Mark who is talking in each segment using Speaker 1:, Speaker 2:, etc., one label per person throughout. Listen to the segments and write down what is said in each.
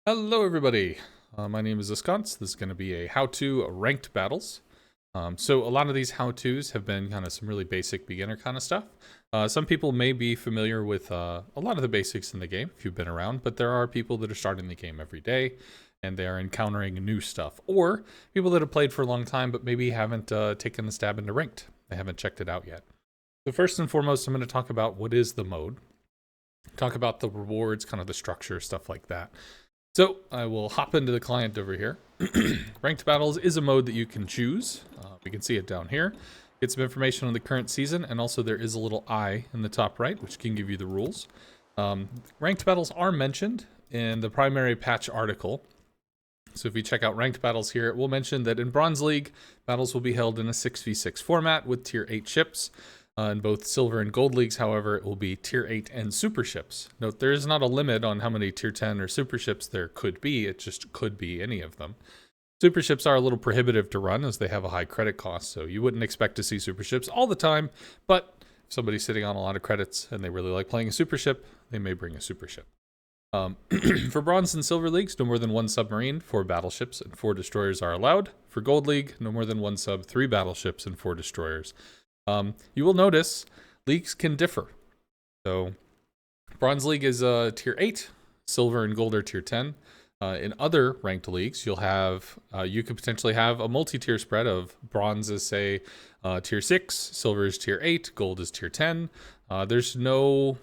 Speaker 1: Hello, everybody. My name is Ascons. This is going to be a how-to ranked battles. So a lot of these how-tos have been kind of some really basic beginner kind of stuff. Some people may be familiar with a lot of the basics in the game if you've been around, but there are people that are starting the game every day and they are encountering new stuff, or people that have played for a long time but maybe haven't taken the stab into ranked. They haven't checked it out yet. So first and foremost, I'm going to talk about what is the mode, talk about the rewards, kind of the structure, stuff like that. So I will hop into the client over here. Ranked Battles is a mode that you can choose. We can see it down here. Get some information on the current season, and also there is a little eye in the top right, which can give you the rules. Ranked Battles are mentioned in the primary patch article. So if you check out Ranked Battles here, it will mention that in Bronze League, battles will be held in a 6v6 format with tier 8 ships. In both Silver and Gold Leagues, however, it will be Tier 8 and Super Ships. Note, there is not a limit on how many Tier 10 or Super Ships there could be. It just could be any of them. Super Ships are a little prohibitive to run as they have a high credit cost, so you wouldn't expect to see Super Ships all the time, but if somebody's sitting on a lot of credits and they really like playing a Super Ship, they may bring a Super Ship. For Bronze and Silver Leagues, no more than 1 submarine, 4 battleships, and 4 destroyers are allowed. For Gold League, no more than 1 sub, 3 battleships, and 4 destroyers. You will notice leagues can differ. So Bronze League is tier 8, Silver and Gold are tier 10. In other ranked leagues, you'll have you could potentially have a multi-tier spread of Bronze is say tier 6, Silver is tier 8, Gold is tier 10. There's no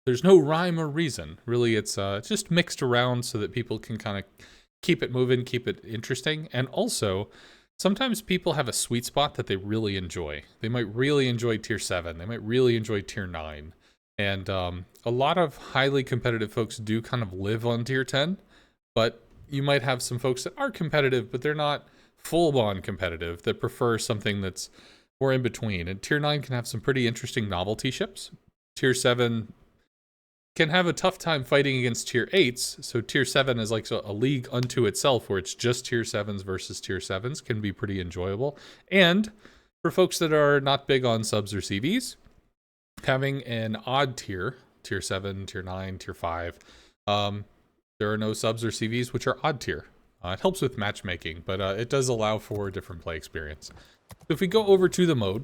Speaker 1: rhyme or reason. Really, it's just mixed around so that people can kind of keep it moving, keep it interesting, and also sometimes people have a sweet spot that they really enjoy. They might really enjoy tier 7. They might really enjoy tier 9. And a lot of highly competitive folks do kind of live on tier 10. But you might have some folks that are competitive, but they're not full-on competitive, that prefer something that's more in between. And tier 9 can have some pretty interesting novelty ships. Tier 7 can have a tough time fighting against tier 8s, so tier 7 is like a league unto itself where it's just tier 7s versus tier 7s, can be pretty enjoyable. And for folks that are not big on subs or CVs, having an odd tier, tier 7, tier 9, tier 5, there are no subs or CVs which are odd tier. It helps with matchmaking, but it does allow for a different play experience. So if we go over to the mode,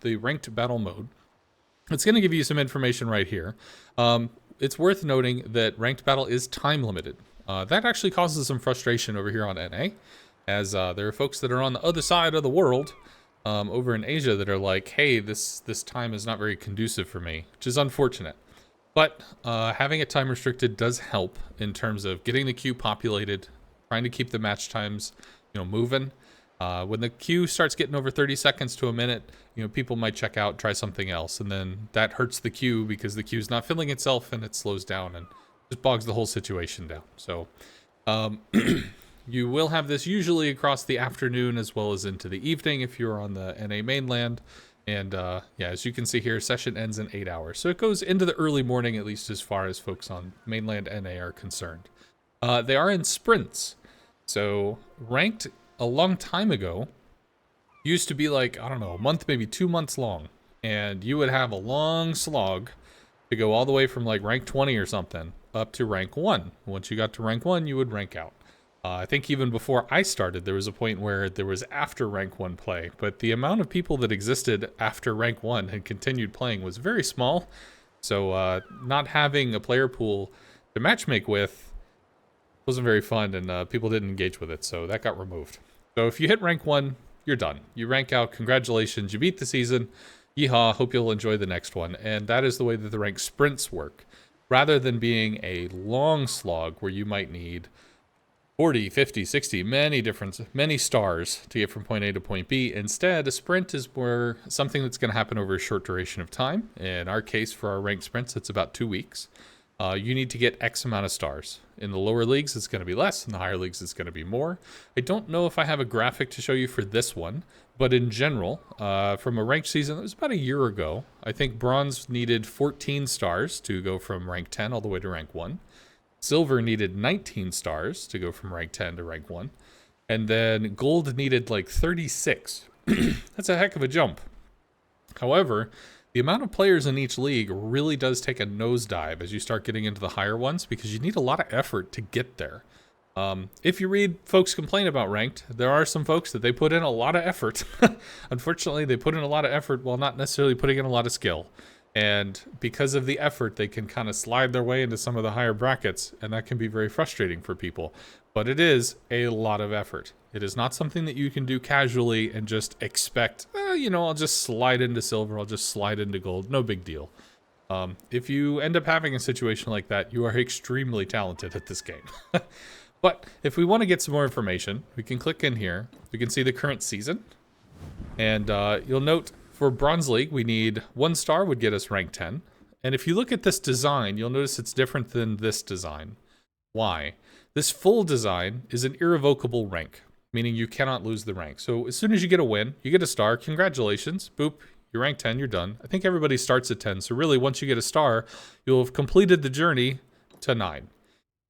Speaker 1: the ranked battle mode, it's going to give you some information right here. It's worth noting that ranked battle is time limited. That actually causes some frustration over here on NA, as there are folks that are on the other side of the world, over in Asia, that are like, hey, this time is not very conducive for me, which is unfortunate. But having it time restricted does help in terms of getting the queue populated, trying to keep the match times, moving. When the queue starts getting over 30 seconds to a minute, people might check out, try something else, and then that hurts the queue because the queue's not filling itself and it slows down and just bogs the whole situation down. So you will have this usually across the afternoon as well as into the evening if you're on the NA mainland. And yeah, as you can see here, session ends in 8 hours. So it goes into the early morning, at least as far as folks on mainland NA are concerned. They are in sprints. So ranked a long time ago used to be like, I don't know, a month, maybe 2 months long. And you would have a long slog to go all the way from like rank 20 or something up to rank 1. Once you got to rank 1, you would rank out. I think even before I started, there was a point where there was after rank 1 play, but the amount of people that existed after rank 1 and continued playing was very small. So not having a player pool to matchmake with wasn't very fun, and people didn't engage with it, so that got removed. So if you hit rank 1, you're done. You rank out, congratulations, you beat the season, yeehaw, hope you'll enjoy the next one. And that is the way that the rank sprints work. Rather than being a long slog where you might need 40, 50, 60, many stars to get from point A to point B. Instead, a sprint is more something that's going to happen over a short duration of time. In our case, for our ranked sprints, it's about 2 weeks. You need to get X amount of stars. In the lower leagues, it's going to be less. In the higher leagues, it's going to be more. I don't know if I have a graphic to show you for this one, but in general, from a ranked season, it was about a year ago. I think Bronze needed 14 stars to go from rank 10 all the way to rank 1. Silver needed 19 stars to go from rank 10 to rank 1. And then Gold needed like 36. That's a heck of a jump. However, the amount of players in each league really does take a nosedive as you start getting into the higher ones because you need a lot of effort to get there. If you read folks complain about ranked, there are some folks that they put in a lot of effort. Unfortunately, they put in a lot of effort while not necessarily putting in a lot of skill. And because of the effort, they can kind of slide their way into some of the higher brackets, and that can be very frustrating for people. But it is a lot of effort. It is not something that you can do casually and just expect, I'll just slide into silver, I'll just slide into gold, no big deal. If you end up having a situation like that, you are extremely talented at this game. But if we want to get some more information, we can click in here. We can see the current season. And you'll note for Bronze League, we need 1 star would get us rank 10. And if you look at this design, you'll notice it's different than this design. Why? This full design is an irrevocable rank, meaning you cannot lose the rank. So as soon as you get a win, you get a star. Congratulations. Boop. You're rank 10. You're done. I think everybody starts at 10. So really, once you get a star, you'll have completed the journey to 9.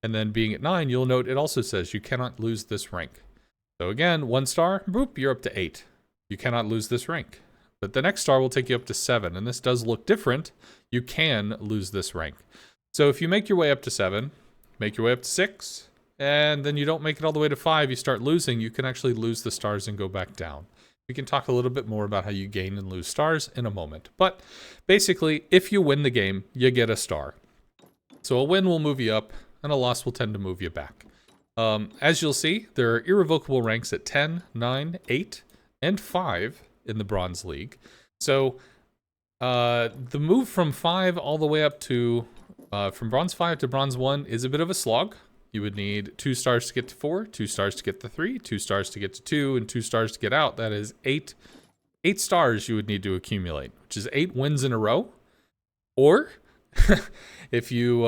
Speaker 1: And then being at 9, you'll note it also says you cannot lose this rank. So again, 1 star, boop, you're up to 8. You cannot lose this rank. But the next star will take you up to 7, and this does look different. You can lose this rank. So if you make your way up to 7, make your way up to 6, and then you don't make it all the way to 5, you start losing, you can actually lose the stars and go back down. We can talk a little bit more about how you gain and lose stars in a moment. But basically, if you win the game, you get a star. So a win will move you up, and a loss will tend to move you back. As you'll see, there are irrevocable ranks at 10, 9, 8, and 5 in the Bronze League. So the move from 5 all the way up to, from Bronze 5 to Bronze 1 is a bit of a slog. You would need 2 stars to get to 4, 2 stars to get to 3, 2 stars to get to 2, and 2 stars to get out. That is 8 stars you would need to accumulate, which is 8 wins in a row. Or if you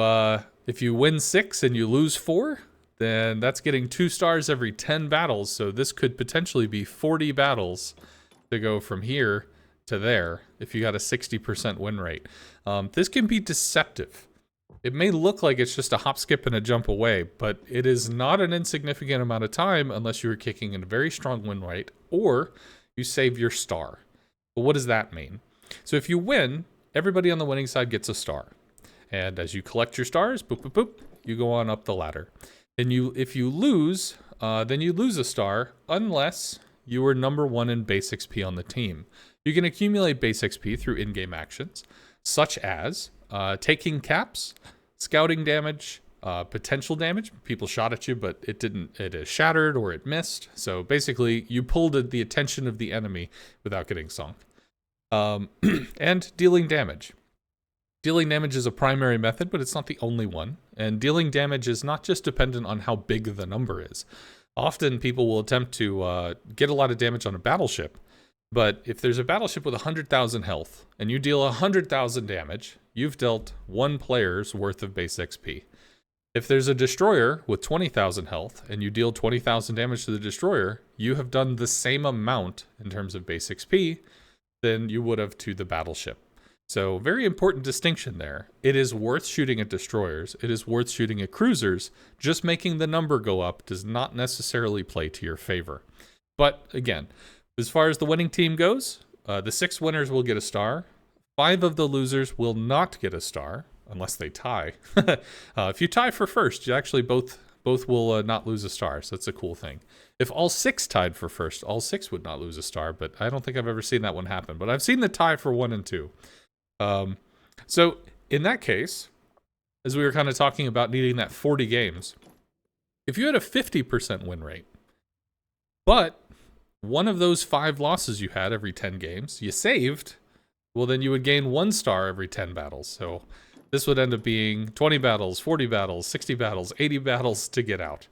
Speaker 1: win 6 and you lose 4, then that's getting 2 stars every 10 battles. So this could potentially be 40 battles to go from here to there if you got a 60% win rate. This can be deceptive. It may look like it's just a hop, skip, and a jump away, but it is not an insignificant amount of time unless you are kicking in a very strong win rate or you save your star. But what does that mean? So if you win, everybody on the winning side gets a star. And as you collect your stars, boop, boop, boop, you go on up the ladder. And if you lose, then you lose a star unless you were number 1 in base XP on the team. You can accumulate base XP through in-game actions, such as taking caps, scouting damage, potential damage. People shot at you, but it is shattered or it missed. So basically, you pulled the attention of the enemy without getting sunk. And dealing damage. Dealing damage is a primary method, but it's not the only one. And dealing damage is not just dependent on how big the number is. Often people will attempt to get a lot of damage on a battleship, but if there's a battleship with 100,000 health and you deal 100,000 damage, you've dealt 1 player's worth of base XP. If there's a destroyer with 20,000 health and you deal 20,000 damage to the destroyer, you have done the same amount in terms of base XP than you would have to the battleship. So very important distinction there. It is worth shooting at destroyers. It is worth shooting at cruisers. Just making the number go up does not necessarily play to your favor. But again, as far as the winning team goes, the 6 winners will get a star. 5 of the losers will not get a star unless they tie. If you tie for first, you actually both will not lose a star. So that's a cool thing. If all 6 tied for first, all 6 would not lose a star. But I don't think I've ever seen that one happen. But I've seen the tie for 1 and 2. So in that case, as we were kind of talking about needing that 40 games, if you had a 50% win rate, but one of those 5 losses you had every 10 games, you saved, well, then you would gain 1 star every 10 battles. So this would end up being 20 battles, 40 battles, 60 battles, 80 battles to get out.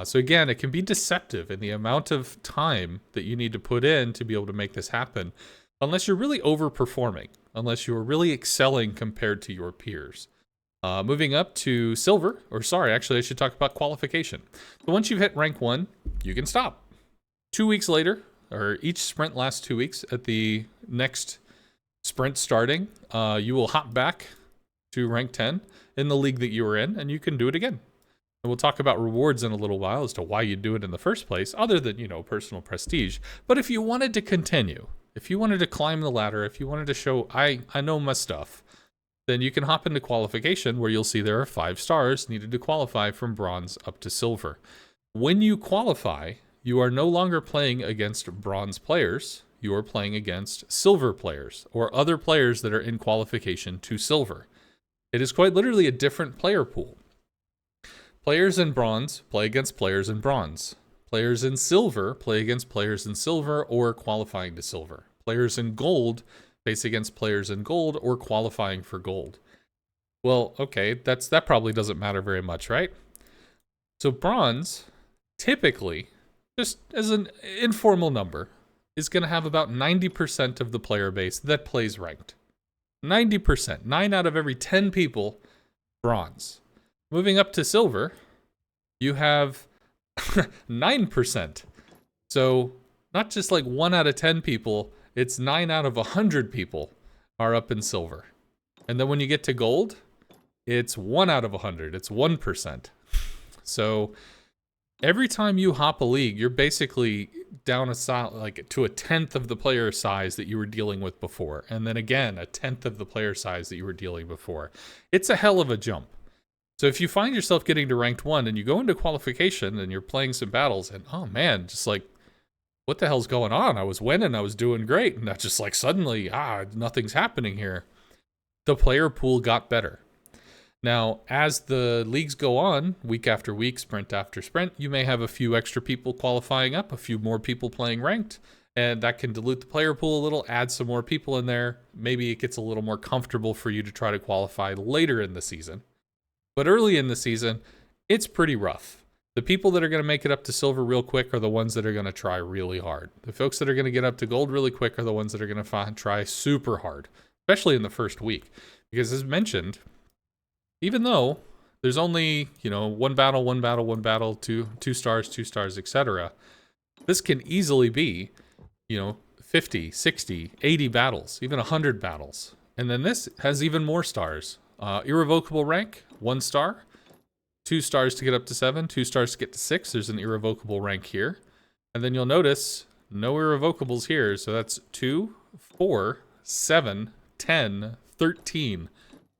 Speaker 1: So again, it can be deceptive in the amount of time that you need to put in to be able to make this happen, unless you're really overperforming, unless you're really excelling compared to your peers. Moving up to silver, or sorry, actually I should talk about qualification. So once you've hit rank 1, you can stop. 2 weeks later, or each sprint lasts 2 weeks, at the next sprint starting, you will hop back to rank 10 in the league that you were in, and you can do it again. And we'll talk about rewards in a little while as to why you do it in the first place, other than, personal prestige. But if you wanted to continue, if you wanted to climb the ladder, if you wanted to show I know my stuff, then you can hop into qualification where you'll see there are 5 stars needed to qualify from bronze up to silver. When you qualify, you are no longer playing against bronze players. You are playing against silver players or other players that are in qualification to silver. It is quite literally a different player pool. Players in bronze play against players in bronze. Players in silver play against players in silver or qualifying to silver. Players in gold face against players in gold or qualifying for gold. Well, okay, that probably doesn't matter very much, right? So bronze, typically, just as an informal number, is going to have about 90% of the player base that plays ranked. 90%, 9 out of every 10 people, bronze. Moving up to silver, you have 9%. So not just like 1 out of 10 people, it's 9 out of 100 people are up in silver. And then when you get to gold, it's 1 out of 100. It's 1%. So every time you hop a league, you're basically down to a tenth of the player size that you were dealing with before. And then again, a tenth of the player size that you were dealing before. It's a hell of a jump. So if you find yourself getting to ranked 1 and you go into qualification and you're playing some battles and, oh man, just like, what the hell's going on? I was winning, I was doing great, and that's just like suddenly, nothing's happening here. The player pool got better. Now, as the leagues go on, week after week, sprint after sprint, you may have a few extra people qualifying up, a few more people playing ranked, and that can dilute the player pool a little, add some more people in there. Maybe it gets a little more comfortable for you to try to qualify later in the season. But early in the season, it's pretty rough. The people that are going to make it up to silver real quick are the ones that are going to try really hard. The folks that are going to get up to gold really quick are the ones that are going to try super hard, especially in the first week. Because as mentioned, even though there's only, one battle, two stars, etc., this can easily be, 50, 60, 80 battles, even 100 battles. And then this has even more stars. Irrevocable rank, 1 star. 2 stars to get up to 7, 2 stars to get to 6. There's an irrevocable rank here. And then you'll notice no irrevocables here. So that's 2, 4, 7, 10, 13.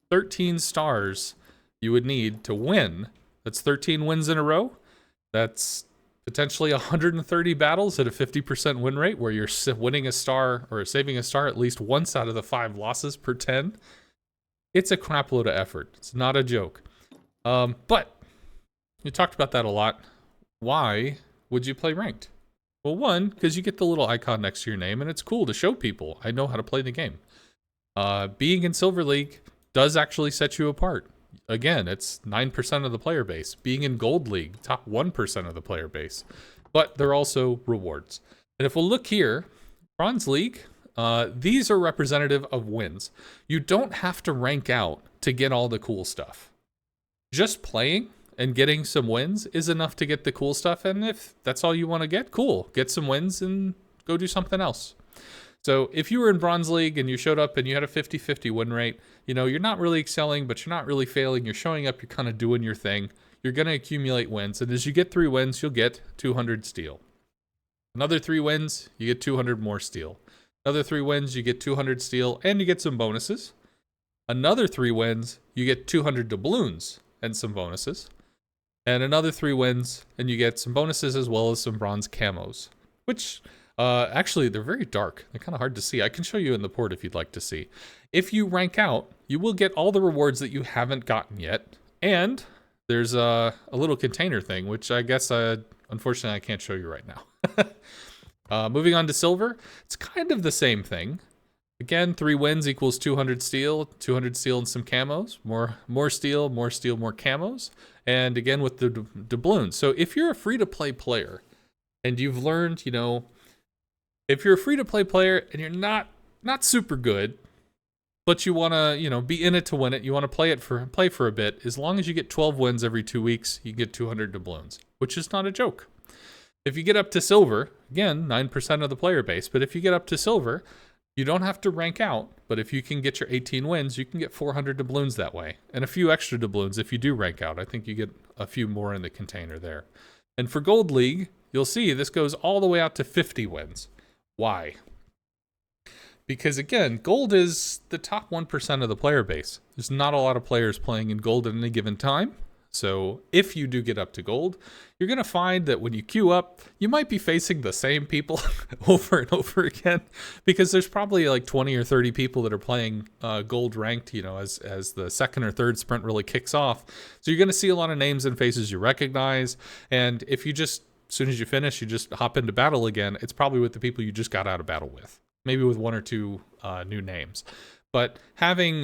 Speaker 1: 13 stars you would need to win. That's 13 wins in a row. That's potentially 130 battles at a 50% win rate where you're winning a star or saving a star at least once out of the 5 losses per 10. It's a crap load of effort. It's not a joke. But we talked about that a lot. Why would you play ranked? Well, 1, because you get the little icon next to your name, and it's cool to show people, I know how to play the game. Being in Silver League does actually set you apart. Again, it's 9% of the player base. Being in Gold League, top 1% of the player base. But they're also rewards. And if we'll look here, Bronze League, these are representative of wins. You don't have to rank out to get all the cool stuff. Just playing and getting some wins is enough to get the cool stuff. And if that's all you want to get, cool. Get some wins and go do something else. So if you were in Bronze League and you showed up and you had a 50-50 win rate, you're not really excelling, but you're not really failing. You're showing up, you're kind of doing your thing. You're going to accumulate wins. And as you get 3 wins, you'll get 200 steel. Another 3 wins, you get 200 more steel. Another 3 wins, you get 200 steel and you get some bonuses. Another 3 wins, you get 200 doubloons and some bonuses. And another 3 wins, and you get some bonuses as well as some bronze camos. Which, actually, they're very dark. They're kind of hard to see. I can show you in the port if you'd like to see. If you rank out, you will get all the rewards that you haven't gotten yet. And there's a little container thing, which I guess, unfortunately, I can't show you right now. Moving on to silver, it's kind of the same thing. Again, 3 wins equals 200 steel and some camos. More steel, more camos. And again, with the doubloons. So if you're a free-to-play player and you've learned, if you're a free-to-play player and you're not super good, but you want to, be in it to win it, you want to play for a bit, as long as you get 12 wins every 2 weeks, you get 200 doubloons, which is not a joke. If you get up to silver, again, 9% of the player base, but if you get up to silver, you don't have to rank out, but if you can get your 18 wins, you can get 400 doubloons that way. And a few extra doubloons if you do rank out. I think you get a few more in the container there. And for Gold League, you'll see this goes all the way out to 50 wins. Why? Because again, gold is the top 1% of the player base. There's not a lot of players playing in gold at any given time. So if you do get up to gold, you're going to find that when you queue up, you might be facing the same people over and over again, because there's probably like 20 or 30 people that are playing gold ranked, you know, as the second or third sprint really kicks off. So you're going to see a lot of names and faces you recognize. And if you just, as soon as you finish, you just hop into battle again, it's probably with the people you just got out of battle with, maybe with one or two new names. But having,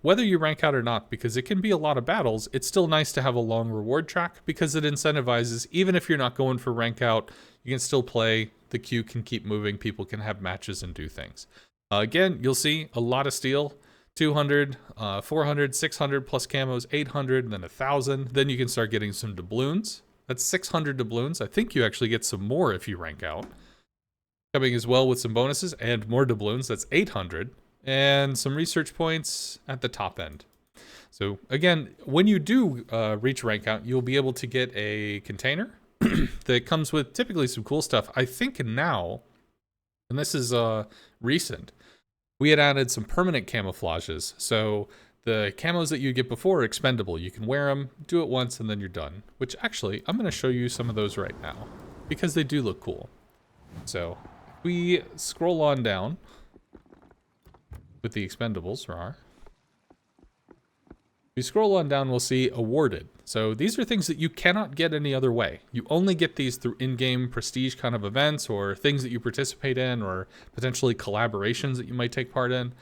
Speaker 1: whether you rank out or not, because it can be a lot of battles, it's still nice to have a long reward track, because it incentivizes, even if you're not going for rank out, you can still play, the queue can keep moving, people can have matches and do things. Again, you'll see a lot of steel, 200, 400, 600 plus camos, 800, then 1,000. Then you can start getting some doubloons. That's 600 doubloons. I think you actually get some more if you rank out. Coming as well with some bonuses and more doubloons, that's 800. And some research points at the top end. So again, when you do reach rank out, you'll be able to get a container that comes with typically some cool stuff. I think now, and this is recent, we had added some permanent camouflages. So the camos that you get before are expendable. You can wear them, do it once, and then you're done. Which actually, I'm going to show you some of those right now, because they do look cool. So if we scroll on down with the expendables, rar. If we scroll on down, we'll see awarded. So these are things that you cannot get any other way. You only get these through in-game prestige kind of events, or things that you participate in, or potentially collaborations that you might take part in.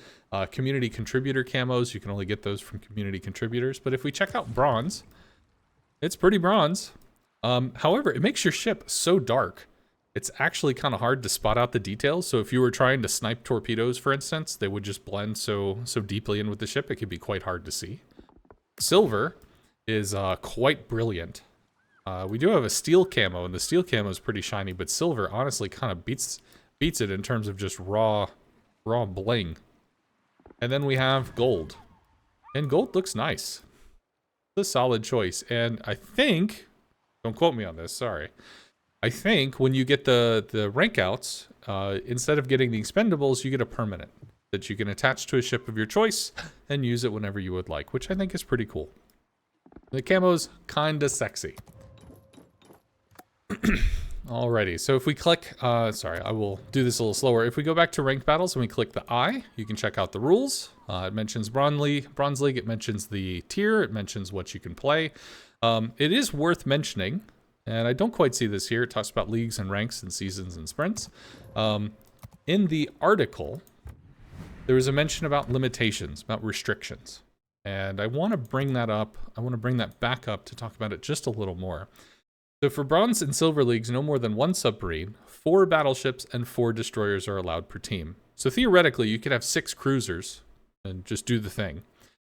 Speaker 1: Community contributor camos, you can only get those from community contributors. But if we check out bronze, it's pretty bronze. However, it makes your ship so dark, it's actually kind of hard to spot out the details. So if you were trying to snipe torpedoes, for instance, they would just blend so deeply in with the ship, it could be quite hard to see. Silver is quite brilliant. We do have a steel camo, and the steel camo is pretty shiny, but silver honestly kind of beats it in terms of just raw bling. And then we have gold. And gold looks nice. It's a solid choice. And I think, don't quote me on this, sorry. I think when you get the rank outs, instead of getting the expendables, you get a permanent that you can attach to a ship of your choice and use it whenever you would like, which I think is pretty cool. The camo's kinda sexy. Alrighty, so if we click, sorry, I will do this a little slower. If we go back to ranked battles and we click the I, you can check out the rules. It mentions Bronze League, it mentions the tier, it mentions what you can play. It is worth mentioning, and I don't quite see this here. It talks about leagues and ranks and seasons and sprints. In the article, there was a mention about limitations, about restrictions. And I want to bring that up. I want to bring that back up to talk about it just a little more. So for bronze and silver leagues, no more than 1 submarine, 4 battleships, and 4 destroyers are allowed per team. So theoretically, you could have 6 cruisers and just do the thing.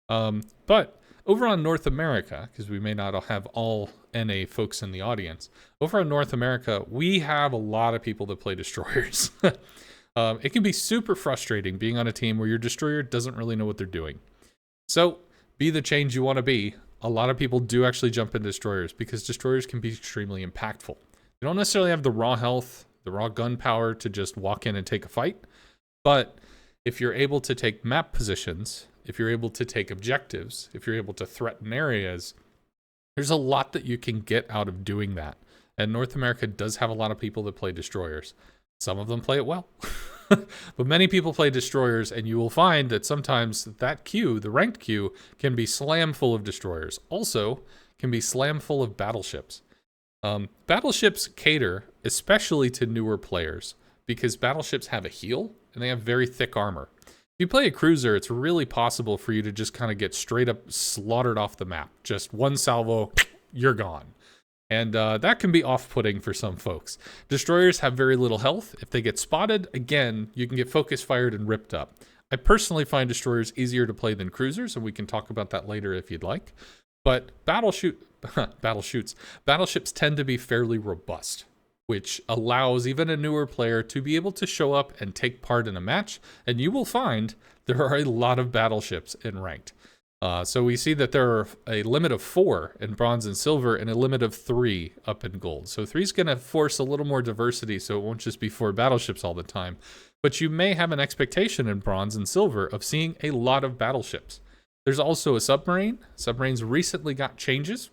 Speaker 1: But over on North America, because we may not have all NA folks in the audience, over on North America, we have a lot of people that play destroyers. It can be super frustrating being on a team where your destroyer doesn't really know what they're doing. So, be the change you want to be. A lot of people do actually jump in destroyers because destroyers can be extremely impactful. They don't necessarily have the raw health, the raw gun power to just walk in and take a fight. But if you're able to take map positions, if you're able to take objectives, if you're able to threaten areas, there's a lot that you can get out of doing that. And North America does have a lot of people that play destroyers. Some of them play it well. But many people play destroyers, and you will find that sometimes that queue, the ranked queue, can be slam full of destroyers. Also, can be slam full of battleships. Battleships cater especially to newer players because battleships have a heal, and they have very thick armor. If you play a cruiser, it's really possible for you to just kind of get straight up slaughtered off the map. Just one salvo, you're gone. And that can be off-putting for some folks. Destroyers have very little health. If they get spotted, again, you can get focus fired and ripped up. I personally find destroyers easier to play than cruisers, and we can talk about that later if you'd like. But battleships tend to be fairly robust, which allows even a newer player to be able to show up and take part in a match. And you will find there are a lot of battleships in ranked. So we see that there are a limit of 4 in bronze and silver and a limit of 3 up in gold. So 3 is going to force a little more diversity, so it won't just be 4 battleships all the time. But you may have an expectation in bronze and silver of seeing a lot of battleships. There's also a submarine. Submarines recently got changes.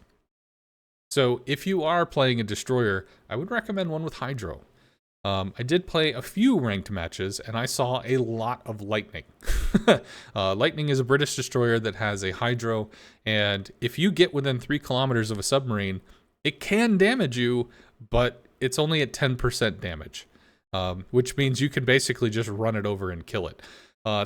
Speaker 1: So if you are playing a destroyer, I would recommend one with hydro. I did play a few ranked matches, and I saw a lot of Lightning. Lightning is a British destroyer that has a hydro, and if you get within 3 kilometers of a submarine, it can damage you, but it's only at 10% damage, which means you can basically just run it over and kill it.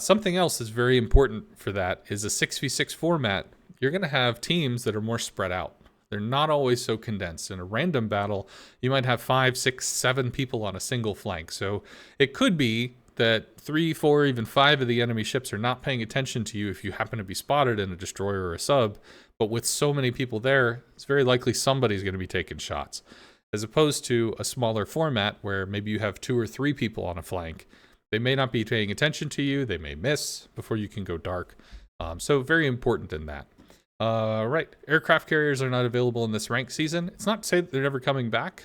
Speaker 1: Something else that's very important for that is a 6v6 format. You're going to have teams that are more spread out. They're not always so condensed. In a random battle, you might have 5, 6, 7 people on a single flank. So it could be that 3, 4, even 5 of the enemy ships are not paying attention to you if you happen to be spotted in a destroyer or a sub. But with so many people there, it's very likely somebody's going to be taking shots. As opposed to a smaller format where maybe you have 2 or 3 people on a flank. They may not be paying attention to you. They may miss before you can go dark. So very important in that. Right. Aircraft carriers are not available in this rank season. It's not to say that they're never coming back.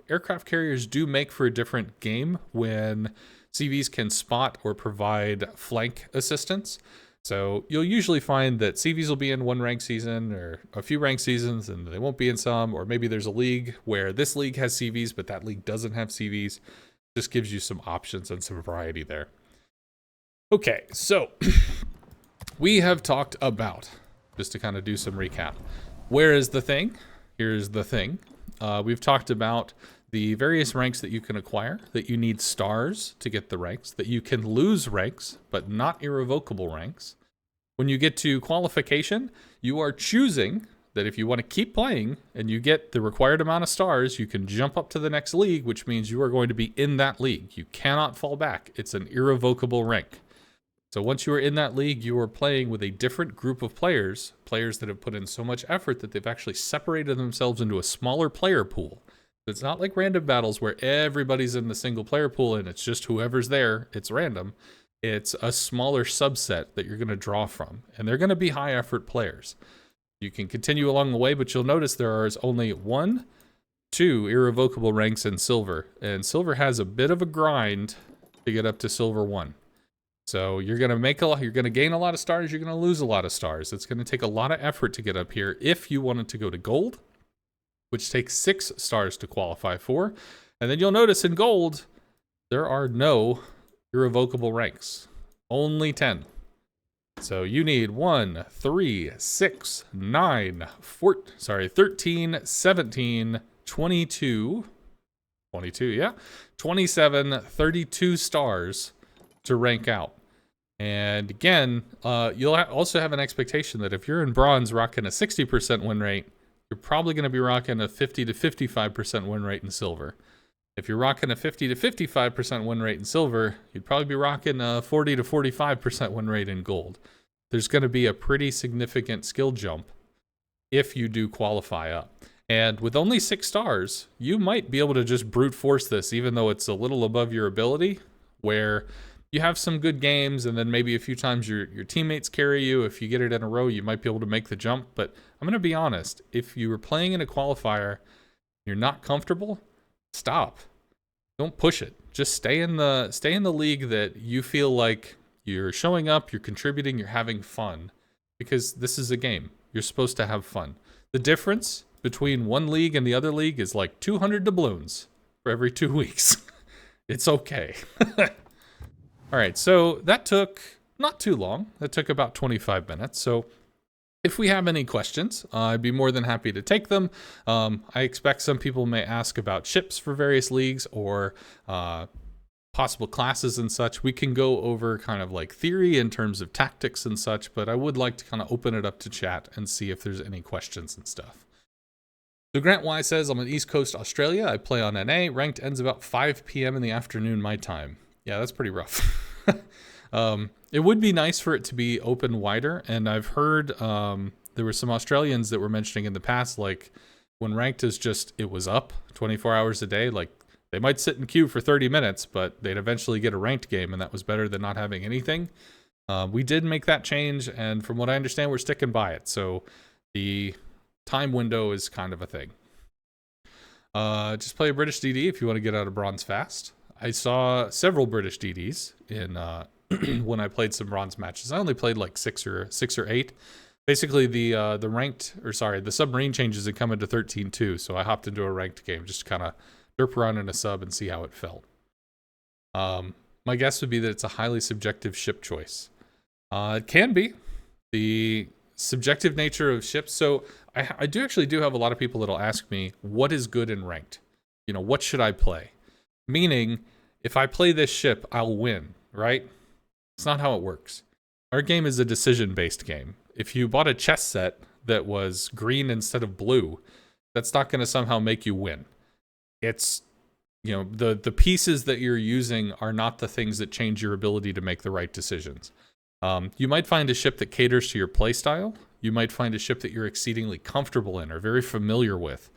Speaker 1: Aircraft carriers do make for a different game when CVs can spot or provide flank assistance. So you'll usually find that CVs will be in one rank season or a few rank seasons and they won't be in some, or maybe there's a league where this league has CVs, but that league doesn't have CVs. Just gives you some options and some variety there. Okay, so we have talked about, just to kind of do some recap, where is the thing? Here's the thing. We've talked about the various ranks that you can acquire, that you need stars to get the ranks, that you can lose ranks, but not irrevocable ranks. When you get to qualification, you are choosing that if you want to keep playing and you get the required amount of stars, you can jump up to the next league, which means you are going to be in that league. You cannot fall back. It's an irrevocable rank. So once you are in that league, you are playing with a different group of players that have put in so much effort that they've actually separated themselves into a smaller player pool. It's not like random battles where everybody's in the single player pool and it's just whoever's there, it's random. It's a smaller subset that you're going to draw from, and they're going to be high effort players. You can continue along the way, but you'll notice there is only 1, 2 irrevocable ranks in silver, and silver has a bit of a grind to get up to silver 1. So you're going to gain a lot of stars, you're going to lose a lot of stars. It's going to take a lot of effort to get up here if you wanted to go to gold, which takes 6 stars to qualify for. And then you'll notice in gold, there are no irrevocable ranks, only 10. So you need 1, 3, 6, 9, 13, 17, 22, 27, 32 stars to rank out. And again, you'll also have an expectation that if you're in bronze rocking a 60% win rate, you're probably going to be rocking a 50 to 55% win rate in silver. If you're rocking a 50 to 55% win rate in silver, you'd probably be rocking a 40 to 45% win rate in gold. There's going to be a pretty significant skill jump if you do qualify up. And with only 6 stars, you might be able to just brute force this, even though it's a little above your ability, where you have some good games and then maybe a few times your teammates carry you. If you get it in a row, you might be able to make the jump. But I'm going to be honest, if you were playing in a qualifier, you're not comfortable, stop. Don't push it. Just stay in the league that you feel like you're showing up, you're contributing, you're having fun, because this is a game. You're supposed to have fun. The difference between one league and the other league is like 200 doubloons for every 2 weeks. It's okay. All right, so that took not too long. That took about 25 minutes. So if we have any questions, I'd be more than happy to take them. I expect some people may ask about ships for various leagues or possible classes and such. We can go over kind of like theory in terms of tactics and such, but I would like to kind of open it up to chat and see if there's any questions and stuff. So Grant Y says, I'm in East Coast Australia. I play on NA. Ranked ends about 5 p.m. in the afternoon my time. Yeah, that's pretty rough. It would be nice for it to be open wider, and I've heard there were some Australians that were mentioning in the past, like when ranked is just, it was up 24 hours a day, like they might sit in queue for 30 minutes, but they'd eventually get a ranked game, and that was better than not having anything. We did make that change, and from what I understand, we're sticking by it. So the time window is kind of a thing. Just play a British DD if you want to get out of bronze fast. I saw several British DDs in when I played some bronze matches. I only played like six or eight. Basically, the submarine changes had come into 13.2, so I hopped into a ranked game just to kind of derp around in a sub and see how it felt. My guess would be that it's a highly subjective ship choice. It can be. The subjective nature of ships. So I do have a lot of people that'll ask me, what is good in ranked? You know, what should I play? Meaning, if I play this ship, I'll win, right? It's not how it works. Our game is a decision-based game. If you bought a chess set that was green instead of blue, that's not going to somehow make you win. It's, you know, the pieces that you're using are not the things that change your ability to make the right decisions. You might find a ship that caters to your playstyle. You might find a ship that you're exceedingly comfortable in or very familiar with.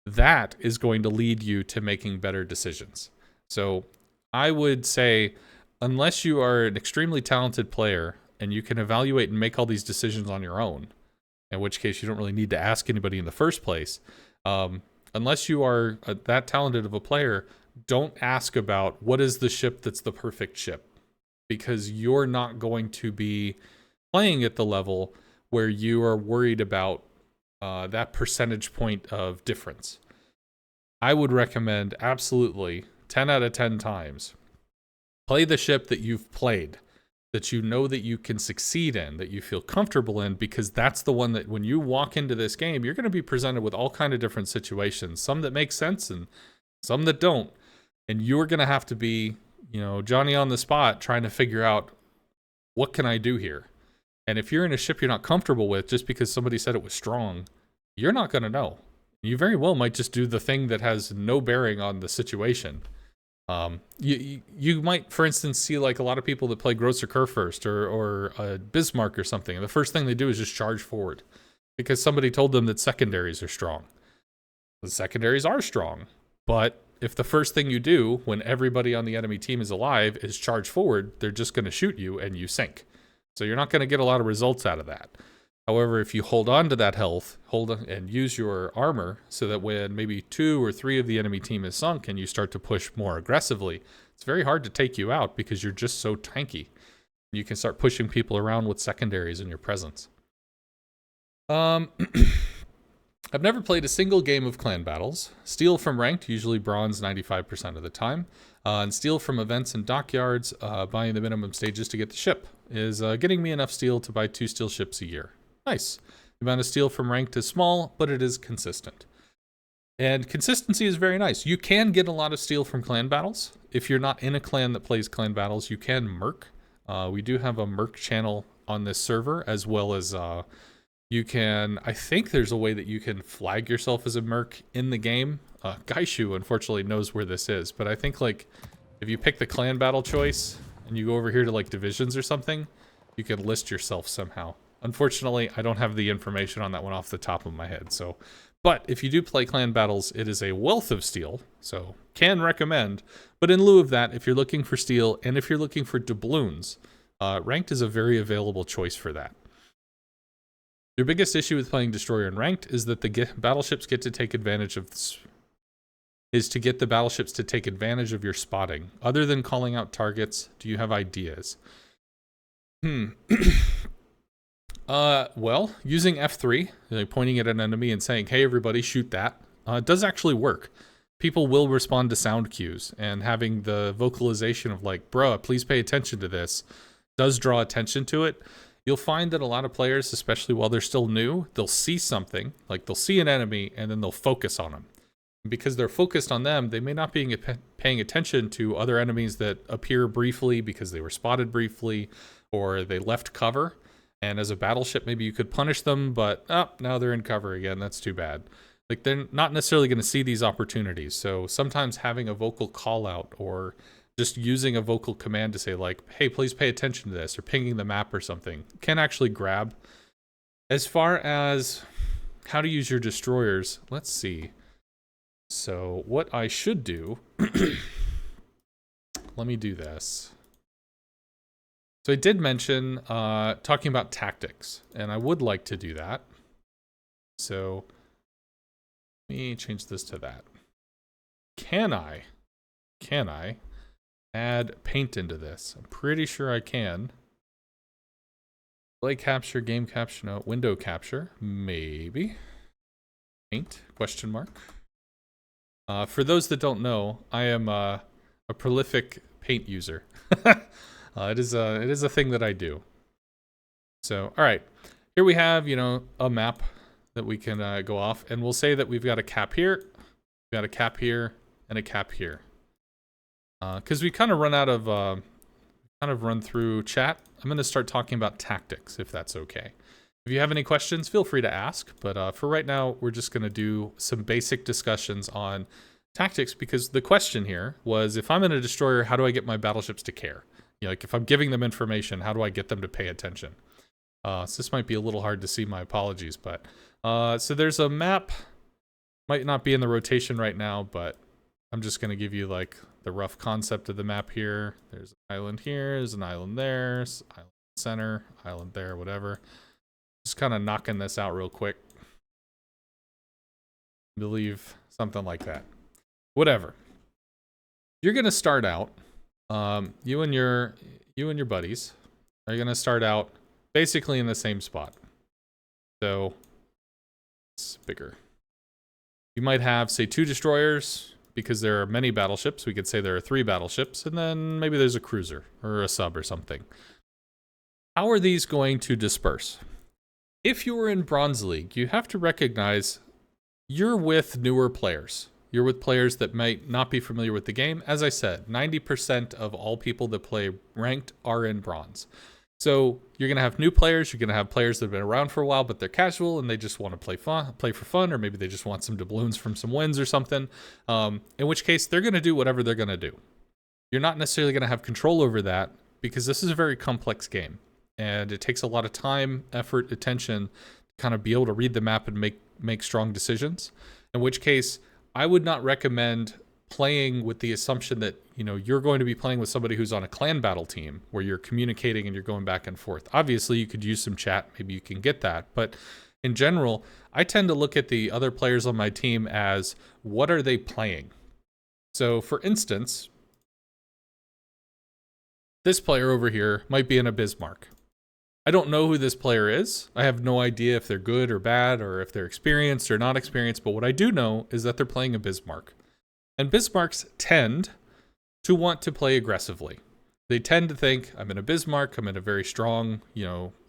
Speaker 1: That is going to lead you to making better decisions. So I would say, unless you are an extremely talented player and you can evaluate and make all these decisions on your own, in which case you don't really need to ask anybody in the first place, unless you are that talented of a player, don't ask about what is the ship that's the perfect ship, because you're not going to be playing at the level where you are worried about that percentage point of difference. I would recommend absolutely 10 out of 10 times, play the ship that you've played, that you know that you can succeed in, that you feel comfortable in, because that's the one that when you walk into this game, you're going to be presented with all kind of different situations, some that make sense and some that don't. And you're going to have to be, you know, Johnny on the spot trying to figure out, what can I do here? And if you're in a ship you're not comfortable with just because somebody said it was strong, you're not going to know. You very well might just do the thing that has no bearing on the situation. You might, for instance, see like a lot of people that play Grosser Kurfürst or Bismarck or something. And the first thing they do is just charge forward because somebody told them that secondaries are strong. The secondaries are strong, but if the first thing you do when everybody on the enemy team is alive is charge forward, they're just going to shoot you and you sink. So you're not going to get a lot of results out of that. However, if you hold on to that health, and use your armor so that when maybe 2 or 3 of the enemy team is sunk and you start to push more aggressively, it's very hard to take you out because you're just so tanky. You can start pushing people around with secondaries in your presence. I've never played a single game of clan battles. Steal from ranked, usually bronze 95% of the time. And steal from events and dockyards, buying the minimum stages to get the ship, is getting me enough steel to buy 2 steel ships a year. Nice. The amount of steel from ranked is small, but it is consistent. And consistency is very nice. You can get a lot of steel from clan battles. If you're not in a clan that plays clan battles, you can merc. We do have a merc channel on this server, as well as you can, I think there's a way that you can flag yourself as a merc in the game. Gaishu, unfortunately, knows where this is, but I think like if you pick the clan battle choice and you go over here to like divisions or something, you can list yourself somehow. Unfortunately, I don't have the information on that one off the top of my head. So, but if you do play clan battles, it is a wealth of steel, so can recommend. But in lieu of that, if you're looking for steel and if you're looking for doubloons, ranked is a very available choice for that. Your biggest issue with playing Destroyer in ranked is that the battleships get to take advantage of the battleships to take advantage of your spotting. Other than calling out targets, do you have ideas? Well, using F3, like pointing at an enemy and saying, hey, everybody, shoot that, does actually work. People will respond to sound cues, and having the vocalization of like, bruh, please pay attention to this, does draw attention to it. You'll find that a lot of players, especially while they're still new, they'll see something, like they'll see an enemy, and then they'll focus on them. And because they're focused on them, they may not be paying attention to other enemies that appear briefly because they were spotted briefly, or they left cover. And as a battleship, maybe you could punish them, but now they're in cover again. That's too bad. Like, they're not necessarily going to see these opportunities. So sometimes having a vocal call out or just using a vocal command to say like, hey, please pay attention to this, or pinging the map or something, can actually grab. As far as how to use your destroyers, let's see. So what I should do, let me do this. So I did mention talking about tactics, and I would like to do that. So let me change this to that. Can I add paint into this? I'm pretty sure I can. Play capture, game capture, no, window capture, maybe. Paint, question mark. For those that don't know, I am a prolific paint user. It is a thing that I do. So, all right, here we have, a map that we can go off, and we'll say that we've got a cap here, we've got a cap here, and a cap here. Because we kind of run through chat, I'm going to start talking about tactics, if that's okay. If you have any questions, feel free to ask, but for right now, we're just going to do some basic discussions on tactics, because the question here was, if I'm in a destroyer, how do I get my battleships to care? Like if I'm giving them information, how do I get them to pay attention? So this might be a little hard to see, my apologies, but so there's a map, might not be in the rotation right now, but I'm just going to give you like the rough concept of the map here. There's an island here, there's an island there, island center, island there, whatever. Just kind of knocking this out real quick. I believe something like that. Whatever. You're going to start out, you and your buddies are going to start out basically in the same spot. So it's bigger. You might have, say, 2 destroyers, because there are many battleships. We could say there are 3 battleships, and then maybe there's a cruiser or a sub or something. How are these going to disperse? If you were in Bronze League, you have to recognize you're with newer players. You're with players that might not be familiar with the game. As I said, 90% of all people that play ranked are in Bronze. So you're going to have new players. You're going to have players that have been around for a while, but they're casual and they just want to play for fun, or maybe they just want some doubloons from some wins or something. In which case, they're going to do whatever they're going to do. You're not necessarily going to have control over that, because this is a very complex game. And it takes a lot of time, effort, attention to kind of be able to read the map and make strong decisions. In which case, I would not recommend playing with the assumption that, you're going to be playing with somebody who's on a clan battle team where you're communicating and you're going back and forth. Obviously, you could use some chat. Maybe you can get that. But in general, I tend to look at the other players on my team as, what are they playing? So, for instance, this player over here might be in a Bismarck. I don't know who this player is. I have no idea if they're good or bad, or if they're experienced or not experienced, but what I do know is that they're playing a Bismarck. And Bismarcks tend to want to play aggressively. They tend to think, I'm in a Bismarck, I'm in a very strong,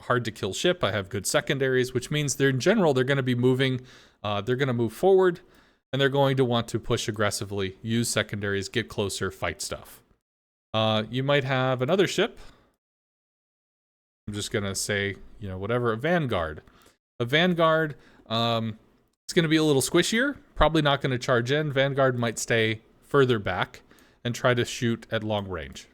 Speaker 1: hard to kill ship, I have good secondaries, which means they're going to be moving, they're going to move forward, and they're going to want to push aggressively, use secondaries, get closer, fight stuff. You might have another ship. I'm just going to say, whatever, a Vanguard. A Vanguard, it's going to be a little squishier, probably not going to charge in. Vanguard might stay further back and try to shoot at long range.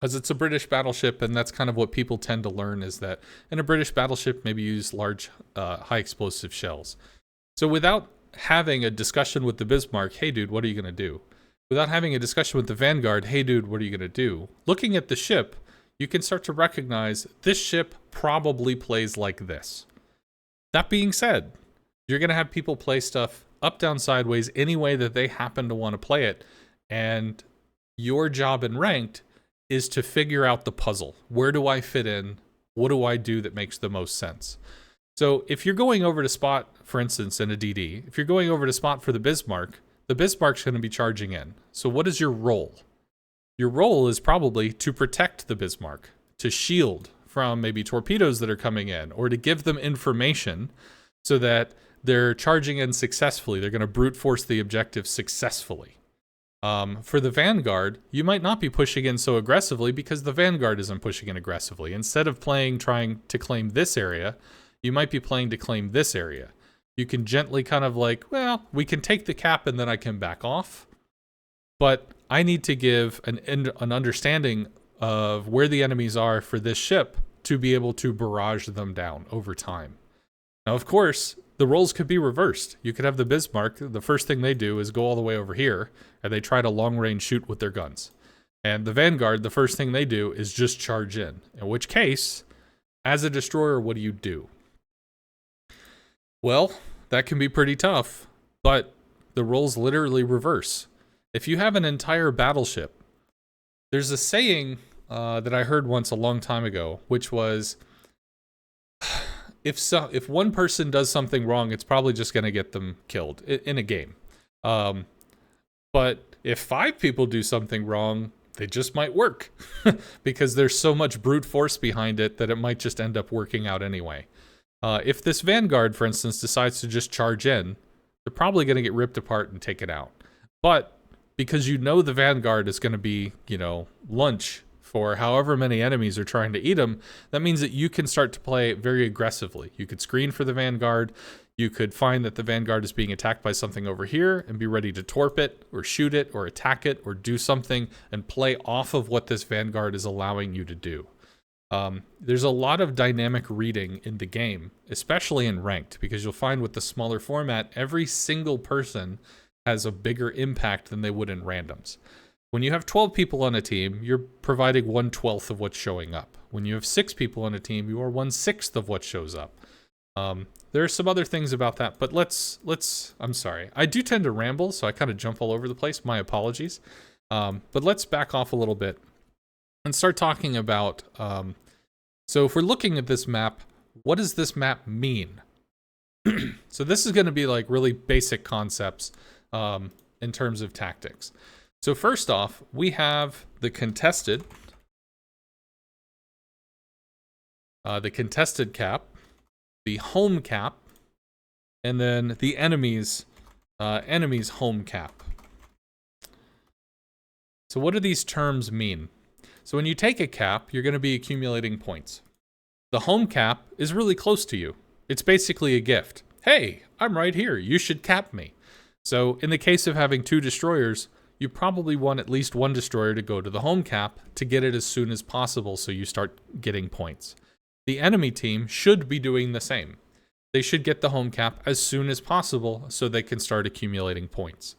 Speaker 1: Because it's a British battleship, and that's kind of what people tend to learn, is that in a British battleship, maybe use large, high explosive shells. So without having a discussion with the Bismarck, hey dude, what are you going to do? Without having a discussion with the Vanguard, hey dude, what are you going to do? Looking at the ship, you can start to recognize this ship probably plays like this. That being said, you're going to have people play stuff up, down, sideways, any way that they happen to want to play it. And your job in ranked is to figure out the puzzle. Where do I fit in? What do I do that makes the most sense? So if you're going over to spot, for instance, in a DD, if you're going over to spot for the Bismarck's going to be charging in. So what is your role? Your role is probably to protect the Bismarck, to shield from maybe torpedoes that are coming in, or to give them information so that they're charging in successfully. They're going to brute force the objective successfully. For the Vanguard, you might not be pushing in so aggressively because the Vanguard isn't pushing in aggressively. Instead of trying to claim this area, you might be playing to claim this area. You can gently kind of like, well, we can take the cap and then I can back off. But I need to give an understanding of where the enemies are for this ship to be able to barrage them down over time. Now, of course, the roles could be reversed. You could have the Bismarck, the first thing they do is go all the way over here, and they try to long-range shoot with their guns. And the Vanguard, the first thing they do is just charge in which case, as a destroyer, what do? Well, that can be pretty tough, but the roles literally reverse. If you have an entire battleship, there's a saying that I heard once a long time ago, which was, if one person does something wrong, it's probably just going to get them killed in a game. But if 5 people do something wrong, they just might work because there's so much brute force behind it that it might just end up working out anyway. If this Vanguard, for instance, decides to just charge in, they're probably going to get ripped apart and taken out. But because the Vanguard is going to be, lunch for however many enemies are trying to eat them, that means that you can start to play very aggressively. You could screen for the Vanguard. You could find that the Vanguard is being attacked by something over here and be ready to torp it or shoot it or attack it or do something and play off of what this Vanguard is allowing you to do. There's a lot of dynamic reading in the game, especially in ranked, because you'll find with the smaller format, every single person has a bigger impact than they would in randoms. When you have 12 people on a team, you're providing 1/12 of what's showing up. When you have 6 people on a team, you are 1/6 of what shows up. There are some other things about that, but I'm sorry. I do tend to ramble, so I kind of jump all over the place. My apologies. But let's back off a little bit and start talking about, so if we're looking at this map, what does this map mean? So this is going to be like really basic concepts in terms of tactics. So first off, we have the contested cap, the home cap, and then the enemy's home cap. So what do these terms mean? So when you take a cap, you're going to be accumulating points. The home cap is really close to you. It's basically a gift. Hey, I'm right here. You should cap me. So in the case of having 2 destroyers, you probably want at least 1 destroyer to go to the home cap to get it as soon as possible so you start getting points. The enemy team should be doing the same. They should get the home cap as soon as possible so they can start accumulating points.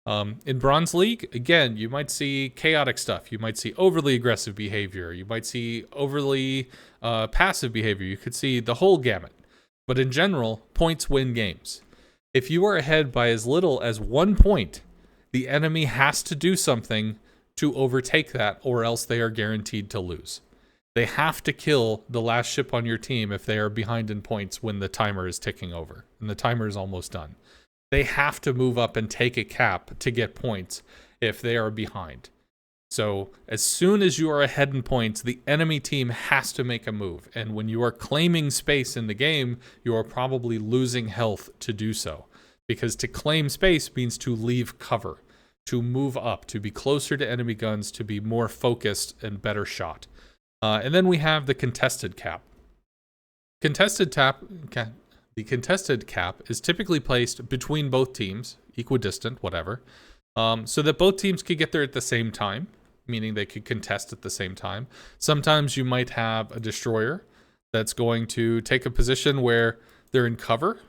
Speaker 1: In Bronze League, again, you might see chaotic stuff. You might see overly aggressive behavior. You might see overly passive behavior. You could see the whole gamut. But in general, points win games. If you are ahead by as little as 1 point, the enemy has to do something to overtake that, or else they are guaranteed to lose. They have to kill the last ship on your team if they are behind in points when the timer is ticking over, and the timer is almost done. They have to move up and take a cap to get points if they are behind. So as soon as you are ahead in points, the enemy team has to make a move. And when you are claiming space in the game, you are probably losing health to do so. Because to claim space means to leave cover, to move up, to be closer to enemy guns, to be more focused and better shot. And then we have the contested cap. The contested cap is typically placed between both teams, equidistant, whatever, so that both teams could get there at the same time, meaning they could contest at the same time. Sometimes you might have a destroyer that's going to take a position where they're in cover,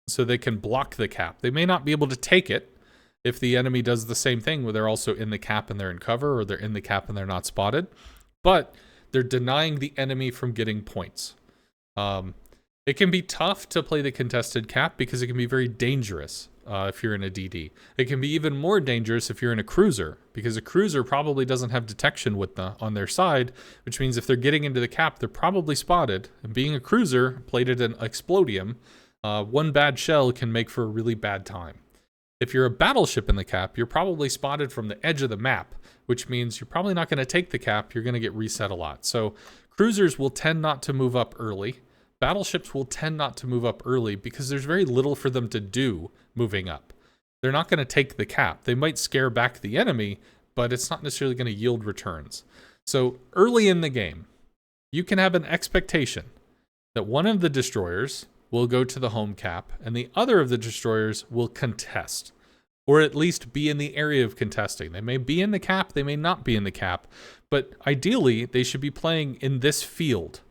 Speaker 1: so they can block the cap. They may not be able to take it if the enemy does the same thing where they're also in the cap and they're in cover, or they're in the cap and they're not spotted, but they're denying the enemy from getting points. It can be tough to play the contested cap because it can be very dangerous if you're in a DD. It can be even more dangerous if you're in a cruiser, because a cruiser probably doesn't have detection on their side, which means if they're getting into the cap, they're probably spotted. And being a cruiser plated in Explodium, one bad shell can make for a really bad time. If you're a battleship in the cap, you're probably spotted from the edge of the map, which means you're probably not going to take the cap. You're going to get reset a lot. So cruisers will tend not to move up early. Battleships will tend not to move up early because there's very little for them to do moving up. They're not going to take the cap. They might scare back the enemy, but it's not necessarily going to yield returns. So early in the game, you can have an expectation that one of the destroyers will go to the home cap and the other of the destroyers will contest, or at least be in the area of contesting. They may be in the cap, they may not be in the cap, but ideally they should be playing in this field.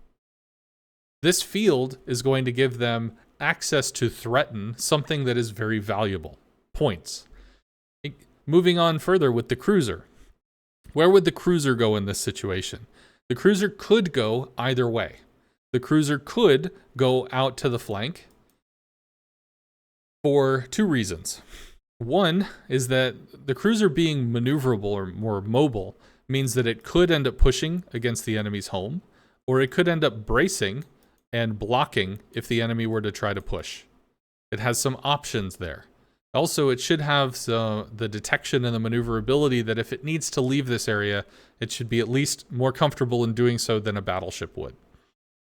Speaker 1: This field is going to give them access to threaten something that is very valuable, points. Moving on further with the cruiser. Where would the cruiser go in this situation? The cruiser could go either way. The cruiser could go out to the flank for two reasons. One is that the cruiser being maneuverable or more mobile means that it could end up pushing against the enemy's home, or it could end up bracing and blocking if the enemy were to try to push. It has some options there. Also, it should have the detection and the maneuverability that if it needs to leave this area, it should be at least more comfortable in doing so than a battleship would.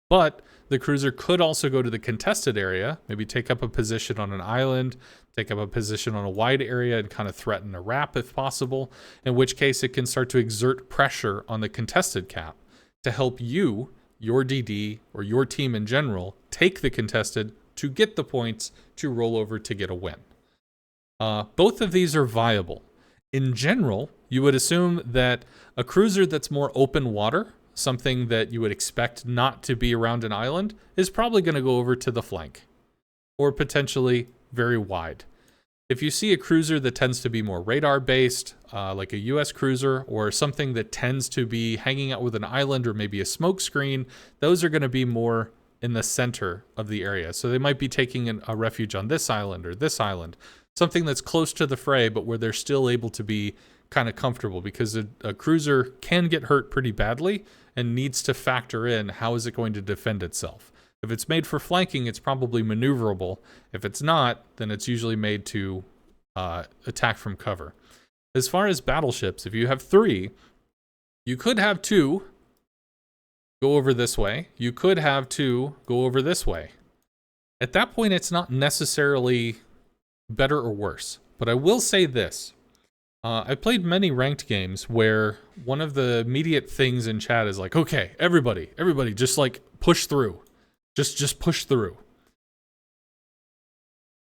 Speaker 1: But the cruiser could also go to the contested area, maybe take up a position on an island, take up a position on a wide area and kind of threaten a wrap if possible, in which case it can start to exert pressure on the contested cap to help you, your DD, or your team in general, take the contested to get the points to roll over to get a win. Both of these are viable. In general, you would assume that a cruiser that's more open water, something that you would expect not to be around an island, is probably going to go over to the flank, or potentially very wide. If you see a cruiser that tends to be more radar-based, like a US cruiser, or something that tends to be hanging out with an island or maybe a smoke screen, those are going to be more in the center of the area. So they might be taking a refuge on this island or this island, something that's close to the fray, but where they're still able to be kind of comfortable, because a cruiser can get hurt pretty badly and needs to factor in how is it going to defend itself. If it's made for flanking, it's probably maneuverable. If it's not, then it's usually made to attack from cover. As far as battleships, if you have 3, you could have 2 go over this way. You could have 2 go over this way. At that point, it's not necessarily better or worse. But I will say this. I played many ranked games where one of the immediate things in chat is like, okay, everybody, just like push through. Just push through.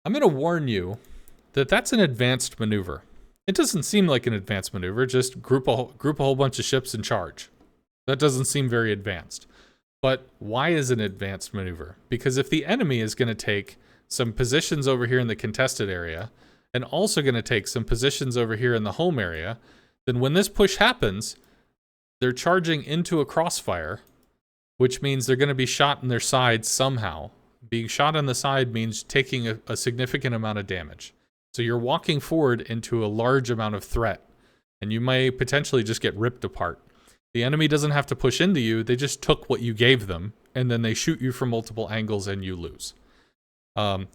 Speaker 1: I'm going to warn you that that's an advanced maneuver. It doesn't seem like an advanced maneuver, just group a whole bunch of ships and charge. That doesn't seem very advanced. But why is it an advanced maneuver? Because if the enemy is going to take some positions over here in the contested area, and also going to take some positions over here in the home area, then when this push happens, they're charging into a crossfire, which means they're going to be shot in their side somehow. Being shot on the side means taking a significant amount of damage. So you're walking forward into a large amount of threat, and you may potentially just get ripped apart. The enemy doesn't have to push into you, they just took what you gave them, and then they shoot you from multiple angles and you lose.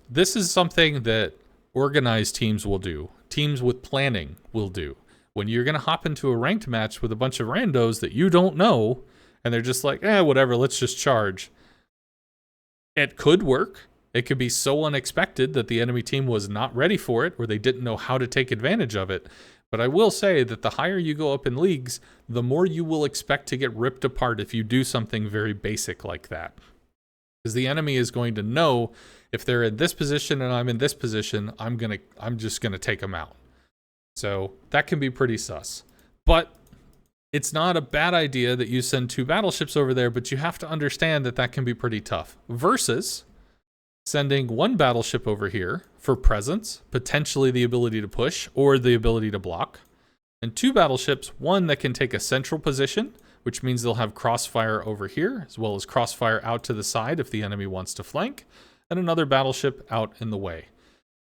Speaker 1: This is something that organized teams will do. Teams with planning will do. When you're going to hop into a ranked match with a bunch of randos that you don't know, and they're just like, whatever, let's just charge. It could work. It could be so unexpected that the enemy team was not ready for it, or they didn't know how to take advantage of it. But I will say that the higher you go up in leagues, the more you will expect to get ripped apart if you do something very basic like that. Because the enemy is going to know, if they're in this position and I'm in this position, I'm just gonna take them out. So that can be pretty sus. But it's not a bad idea that you send 2 battleships over there, but you have to understand that that can be pretty tough. Versus sending 1 battleship over here for presence, potentially the ability to push or the ability to block, and 2 battleships, 1 that can take a central position, which means they'll have crossfire over here, as well as crossfire out to the side if the enemy wants to flank, and another battleship out in the way.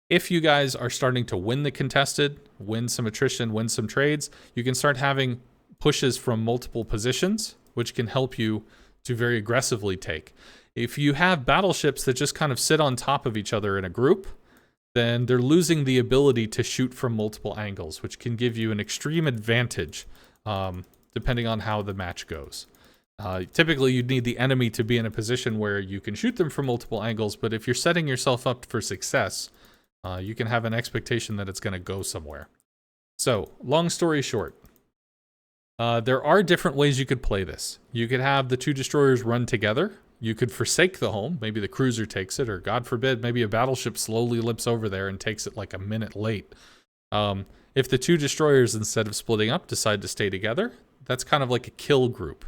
Speaker 1: If you guys are starting to win the contested, win some attrition, win some trades, you can start having pushes from multiple positions, which can help you to very aggressively take. If you have battleships that just kind of sit on top of each other in a group, then they're losing the ability to shoot from multiple angles, which can give you an extreme advantage, depending on how the match goes. Typically, you'd need the enemy to be in a position where you can shoot them from multiple angles, but if you're setting yourself up for success, you can have an expectation that it's going to go somewhere. So, long story short, there are different ways you could play this. You could have the 2 destroyers run together. You could forsake the home. Maybe the cruiser takes it, or God forbid, maybe a battleship slowly limps over there and takes it like a minute late. If the 2 destroyers, instead of splitting up, decide to stay together, that's kind of like a kill group,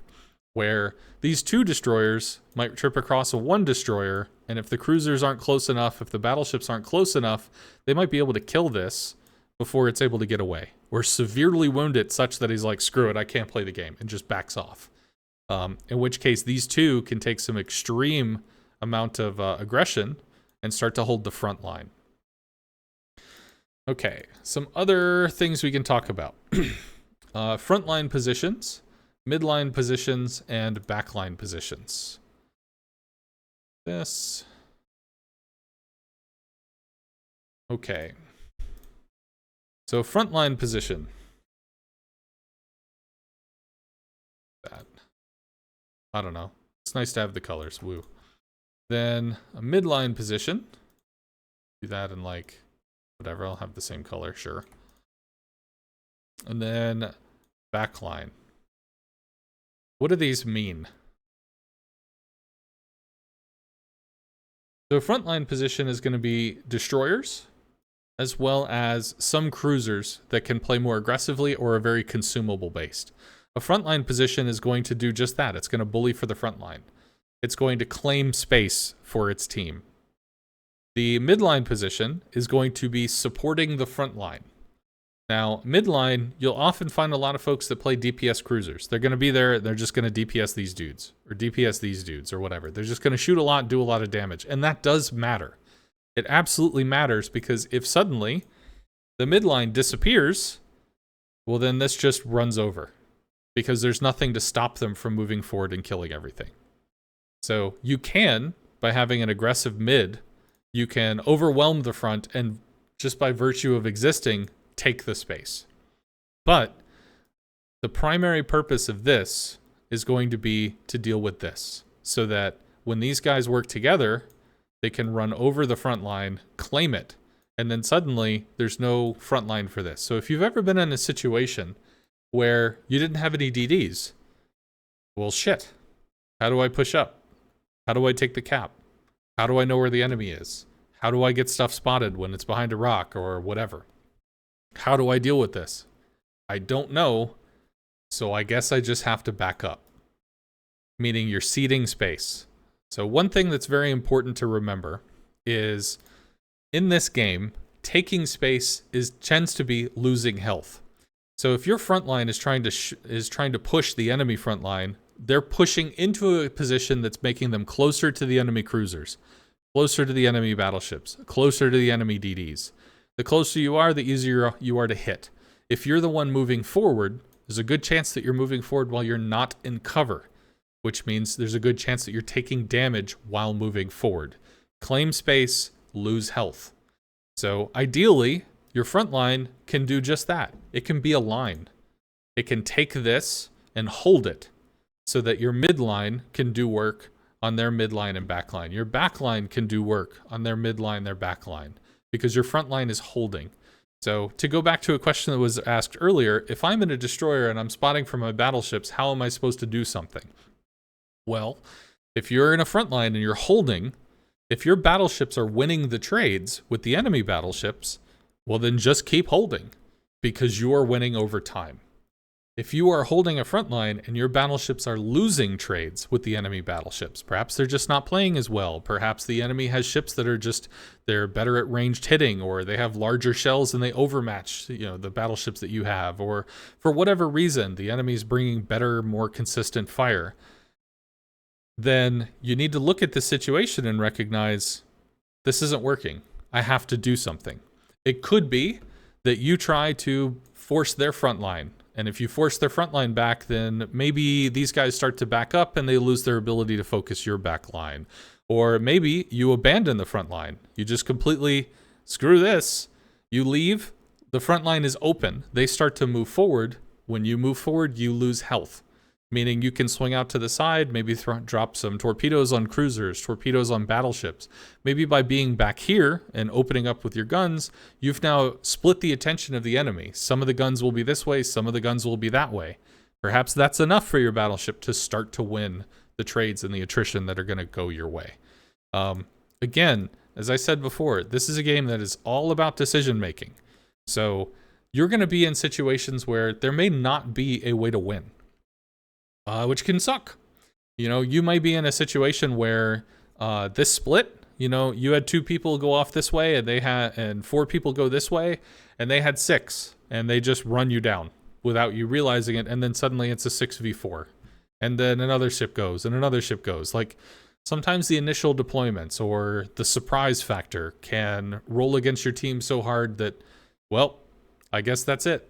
Speaker 1: where these 2 destroyers might trip across a 1 destroyer, and if the cruisers aren't close enough, if the battleships aren't close enough, they might be able to kill this, before it's able to get away, or severely wound it such that he's like, screw it, I can't play the game, and just backs off. In which case, these two can take some extreme amount of aggression and start to hold the front line. Okay, some other things we can talk about. Frontline positions, midline positions, and backline positions. This. Okay. So frontline position. That. I don't know. It's nice to have the colors. Woo. Then a midline position. Do that in like whatever. I'll have the same color. Sure. And then backline. What do these mean? So frontline position is going to be destroyers, as well as some cruisers that can play more aggressively or are very consumable based. A frontline position is going to do just that. It's going to bully for the front line. It's going to claim space for its team. The midline position is going to be supporting the front line. Now, midline, you'll often find a lot of folks that play DPS cruisers. They're going to be there, they're just going to DPS these dudes, or DPS these dudes, or whatever. They're just going to shoot a lot, do a lot of damage. And that does matter. It absolutely matters, because if suddenly the midline disappears, well, then this just runs over, because there's nothing to stop them from moving forward and killing everything. So you can, by having an aggressive mid, you can overwhelm the front and just by virtue of existing, take the space. But the primary purpose of this is going to be to deal with this, so that when these guys work together, they can run over the front line, claim it, and then suddenly there's no front line for this. So if you've ever been in a situation where you didn't have any DDs, well, shit. How do I push up? How do I take the cap? How do I know where the enemy is? How do I get stuff spotted when it's behind a rock or whatever? How do I deal with this? I don't know, so I guess I just have to back up. Meaning you're ceding space. So one thing that's very important to remember is in this game, taking space tends to be losing health. So if your front line is trying to push the enemy front line, they're pushing into a position that's making them closer to the enemy cruisers, closer to the enemy battleships, closer to the enemy DDs. The closer you are, the easier you are to hit. If you're the one moving forward, there's a good chance that you're moving forward while you're not in cover, which means there's a good chance that you're taking damage while moving forward. Claim space, lose health. So ideally, your front line can do just that. It can be a line. It can take this and hold it so that your midline can do work on their midline and backline. Your backline can do work on their midline, their backline, because your front line is holding. So to go back to a question that was asked earlier, if I'm in a destroyer and I'm spotting for my battleships, how am I supposed to do something? Well, if you're in a front line and you're holding, if your battleships are winning the trades with the enemy battleships, well then just keep holding, because you are winning over time. If you are holding a front line and your battleships are losing trades with the enemy battleships, perhaps they're just not playing as well. Perhaps the enemy has ships that are they're better at ranged hitting, or they have larger shells and they overmatch, the battleships that you have, or for whatever reason, the enemy's bringing better, more consistent fire. Then you need to look at the situation and recognize this isn't working. I have to do something. It could be that you try to force their front line. And if you force their front line back, then maybe these guys start to back up and they lose their ability to focus your back line. Or maybe you abandon the front line. You just completely screw this. You leave. The front line is open. They start to move forward. When you move forward, you lose health. Meaning you can swing out to the side, maybe drop some torpedoes on cruisers, torpedoes on battleships. Maybe by being back here and opening up with your guns, you've now split the attention of the enemy. Some of the guns will be this way, some of the guns will be that way. Perhaps that's enough for your battleship to start to win the trades and the attrition that are going to go your way. Again, as I said before, this is a game that is all about decision making. So you're going to be in situations where there may not be a way to win. Which can suck. You might be in a situation where this split, You know, you had 2 people go off this way, and 4 people go this way, and they had 6, and they just run you down without you realizing it, and then suddenly it's a 6v4, and then another ship goes, and another ship goes. Like, sometimes the initial deployments or the surprise factor can roll against your team so hard that, well, I guess that's it.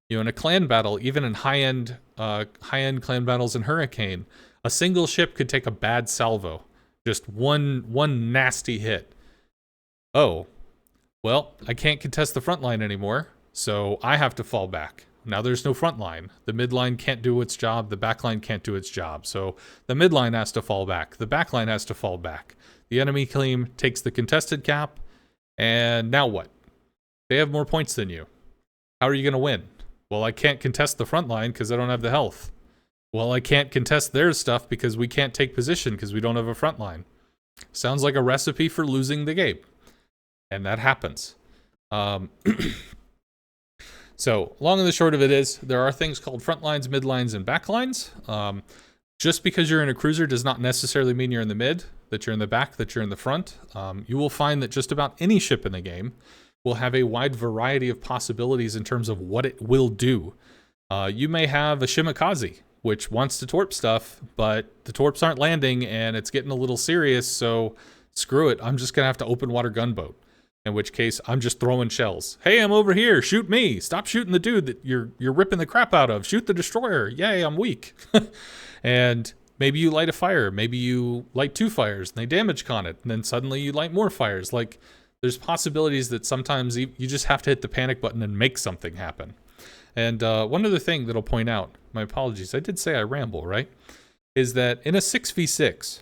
Speaker 1: You know, in a clan battle, even in high-end clan battles in Hurricane, a single ship could take a bad salvo. Just one nasty hit. Oh, well, I can't contest the front line anymore, so I have to fall back. Now there's no front line. The midline can't do its job. The backline can't do its job. So the midline has to fall back. The backline has to fall back. The enemy team takes the contested cap, and now what? They have more points than you. How are you going to win? Well, I can't contest the front line because I don't have the health. Well, I can't contest their stuff because we can't take position because we don't have a front line. Sounds like a recipe for losing the game. And that happens. So, long and the short of it is, there are things called front lines, mid lines, and back lines. Just because you're in a cruiser does not necessarily mean you're in the mid, that you're in the back, that you're in the front. You will find that just about any ship in the game will have a wide variety of possibilities in terms of what it will do. You may have a Shimakaze, which wants to torp stuff, but the torps aren't landing and it's getting a little serious, so screw it, I'm just gonna have to open water gunboat. In which case, I'm just throwing shells. Hey, I'm over here, shoot me! Stop shooting the dude that you're ripping the crap out of. Shoot the destroyer, yay, I'm weak. And maybe you light a fire, maybe you light 2 fires and they damage con it, and then suddenly you light more fires. Like, there's possibilities that sometimes you just have to hit the panic button and make something happen. And one other thing that I'll point out, my apologies, I did say I ramble, right? Is that in a 6v6,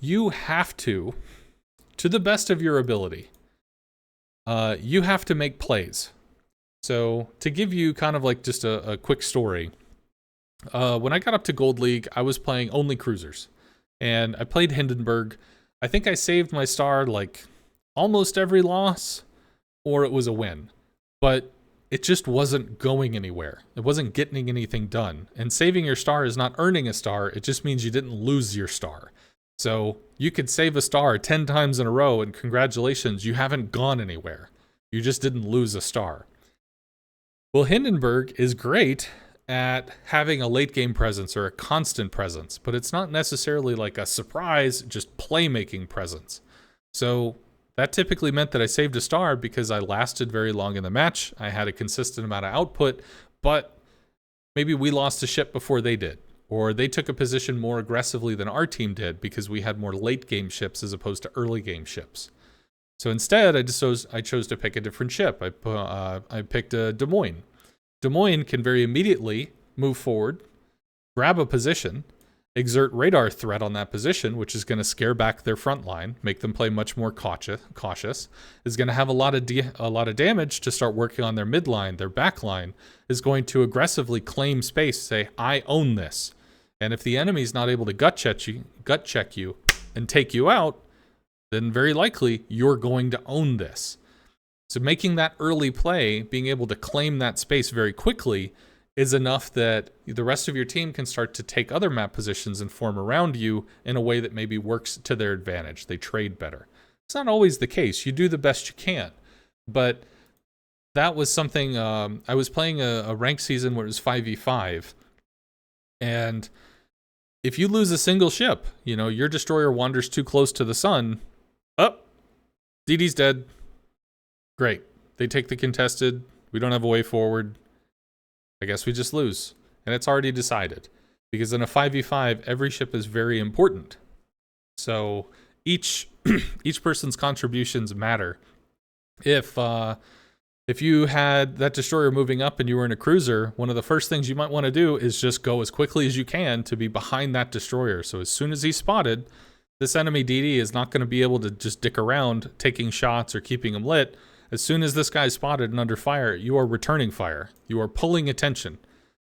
Speaker 1: you have to the best of your ability, you have to make plays. So to give you kind of like just a quick story, when I got up to Gold League, I was playing only cruisers. And I played Hindenburg. I think I saved my star like almost every loss, or it was a win. But it just wasn't going anywhere. It wasn't getting anything done. And saving your star is not earning a star, it just means you didn't lose your star. So you could save a star 10 times in a row, and congratulations, you haven't gone anywhere. You just didn't lose a star. Well, Hindenburg is great at having a late game presence or a constant presence, but it's not necessarily like a surprise, just playmaking presence. So that typically meant that I saved a star because I lasted very long in the match. I had a consistent amount of output, but maybe we lost a ship before they did. Or they took a position more aggressively than our team did because we had more late game ships as opposed to early game ships. So instead, I chose to pick a different ship. I picked a Des Moines. Des Moines can very immediately move forward, grab a position, exert radar threat on that position, which is going to scare back their front line, make them play much more cautious, is going to have a lot of damage to start working on their midline. Their backline is going to aggressively claim space, say, I own this. And if the enemy's not able to gut check you and take you out, then very likely you're going to own this. So making that early play, being able to claim that space very quickly, is enough that the rest of your team can start to take other map positions and form around you in a way that maybe works to their advantage. They trade better. It's not always the case. You do the best you can. But that was something, I was playing a ranked season where it was 5v5. And if you lose a single ship, you know, your destroyer wanders too close to the sun, DD's dead. Great. They take the contested. We don't have a way forward. I guess we just lose. And it's already decided. Because in a 5v5, every ship is very important. So each person's contributions matter. If you had that destroyer moving up and you were in a cruiser, one of the first things you might want to do is just go as quickly as you can to be behind that destroyer. So as soon as he's spotted, this enemy DD is not going to be able to just dick around taking shots or keeping him lit. As soon as this guy's spotted and under fire, you are returning fire. You are pulling attention.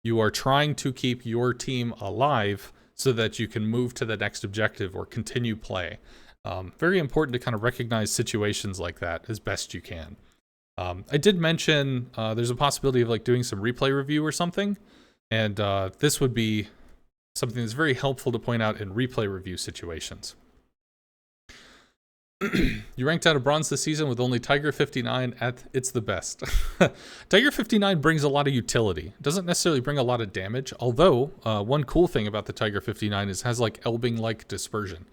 Speaker 1: You are trying to keep your team alive so that you can move to the next objective or continue play. Very important to kind of recognize situations like that as best you can. I did mention there's a possibility of like doing some replay review or something. And this would be something that's very helpful to point out in replay review situations. You ranked out of bronze this season with only Tiger 59 at it's the best. Tiger 59 brings a lot of utility. It doesn't necessarily bring a lot of damage, although one cool thing about the Tiger 59 is it has like Elbing-like dispersion.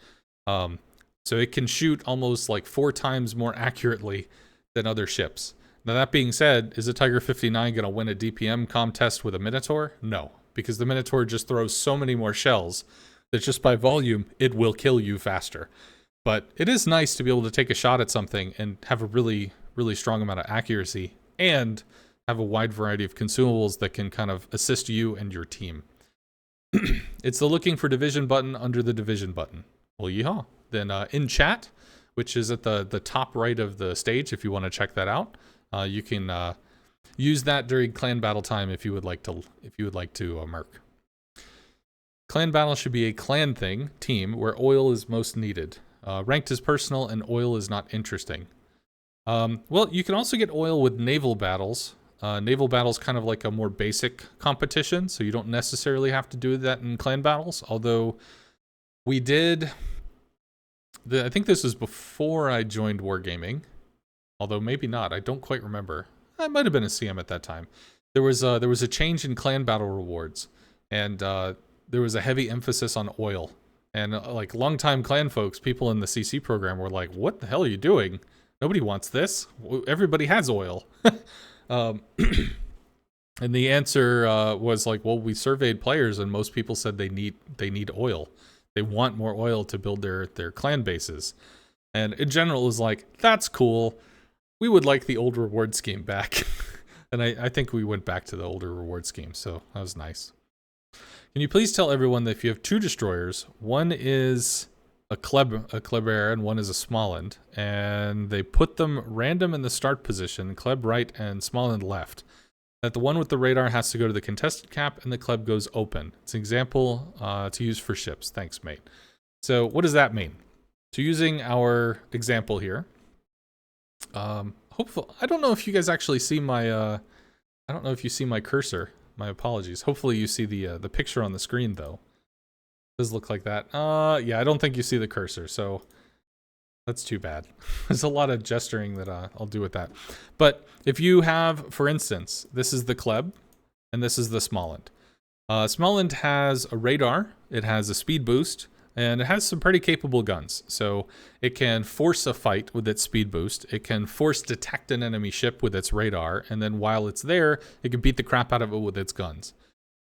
Speaker 1: So it can shoot almost like 4 times more accurately than other ships. Now that being said, is a Tiger 59 going to win a DPM contest with a Minotaur? No, because the Minotaur just throws so many more shells that just by volume, it will kill you faster. But it is nice to be able to take a shot at something and have a really, really strong amount of accuracy and have a wide variety of consumables that can kind of assist you and your team. It's the looking for division button under the division button. Well, yeehaw. Then in chat, which is at the top right of the stage, if you want to check that out, you can use that during clan battle time if you would like to merc. Clan battle should be a clan team where oil is most needed. Ranked is personal and oil is not interesting. Well, you can also get oil with naval battles. Naval battles kind of like a more basic competition, so you don't necessarily have to do that in clan battles. Although we did, I think this was before I joined Wargaming. Although maybe not, I don't quite remember. I might have been a CM at that time. There was a change in clan battle rewards, and there was a heavy emphasis on oil. And like longtime clan folks, people in the CC program were like, "What the hell are you doing? Nobody wants this. Everybody has oil." And the answer was like, "Well, we surveyed players, and most people said they need oil. They want more oil to build their clan bases." And in general, it was like, "That's cool. We would like the old reward scheme back." And I think we went back to the older reward scheme, so that was nice. Can you please tell everyone that if you have 2 destroyers, one is a Kleber and one is a Smolensk, and they put them random in the start position, Kleb right and Smolensk left, that the one with the radar has to go to the contested cap and the Kleb goes open. It's an example to use for ships. Thanks, mate. So what does that mean? So using our example here, hopefully, I don't know if you guys actually see my, I don't know if you see my cursor. My apologies. Hopefully you see the picture on the screen, though. It does look like that. Yeah, I don't think you see the cursor, so that's too bad. There's a lot of gesturing that I'll do with that. But if you have, for instance, this is the Kleb, and this is the Smolensk. Smolensk has a radar, it has a speed boost, and it has some pretty capable guns. So it can force a fight with its speed boost. It can force detect an enemy ship with its radar. And then while it's there, it can beat the crap out of it with its guns.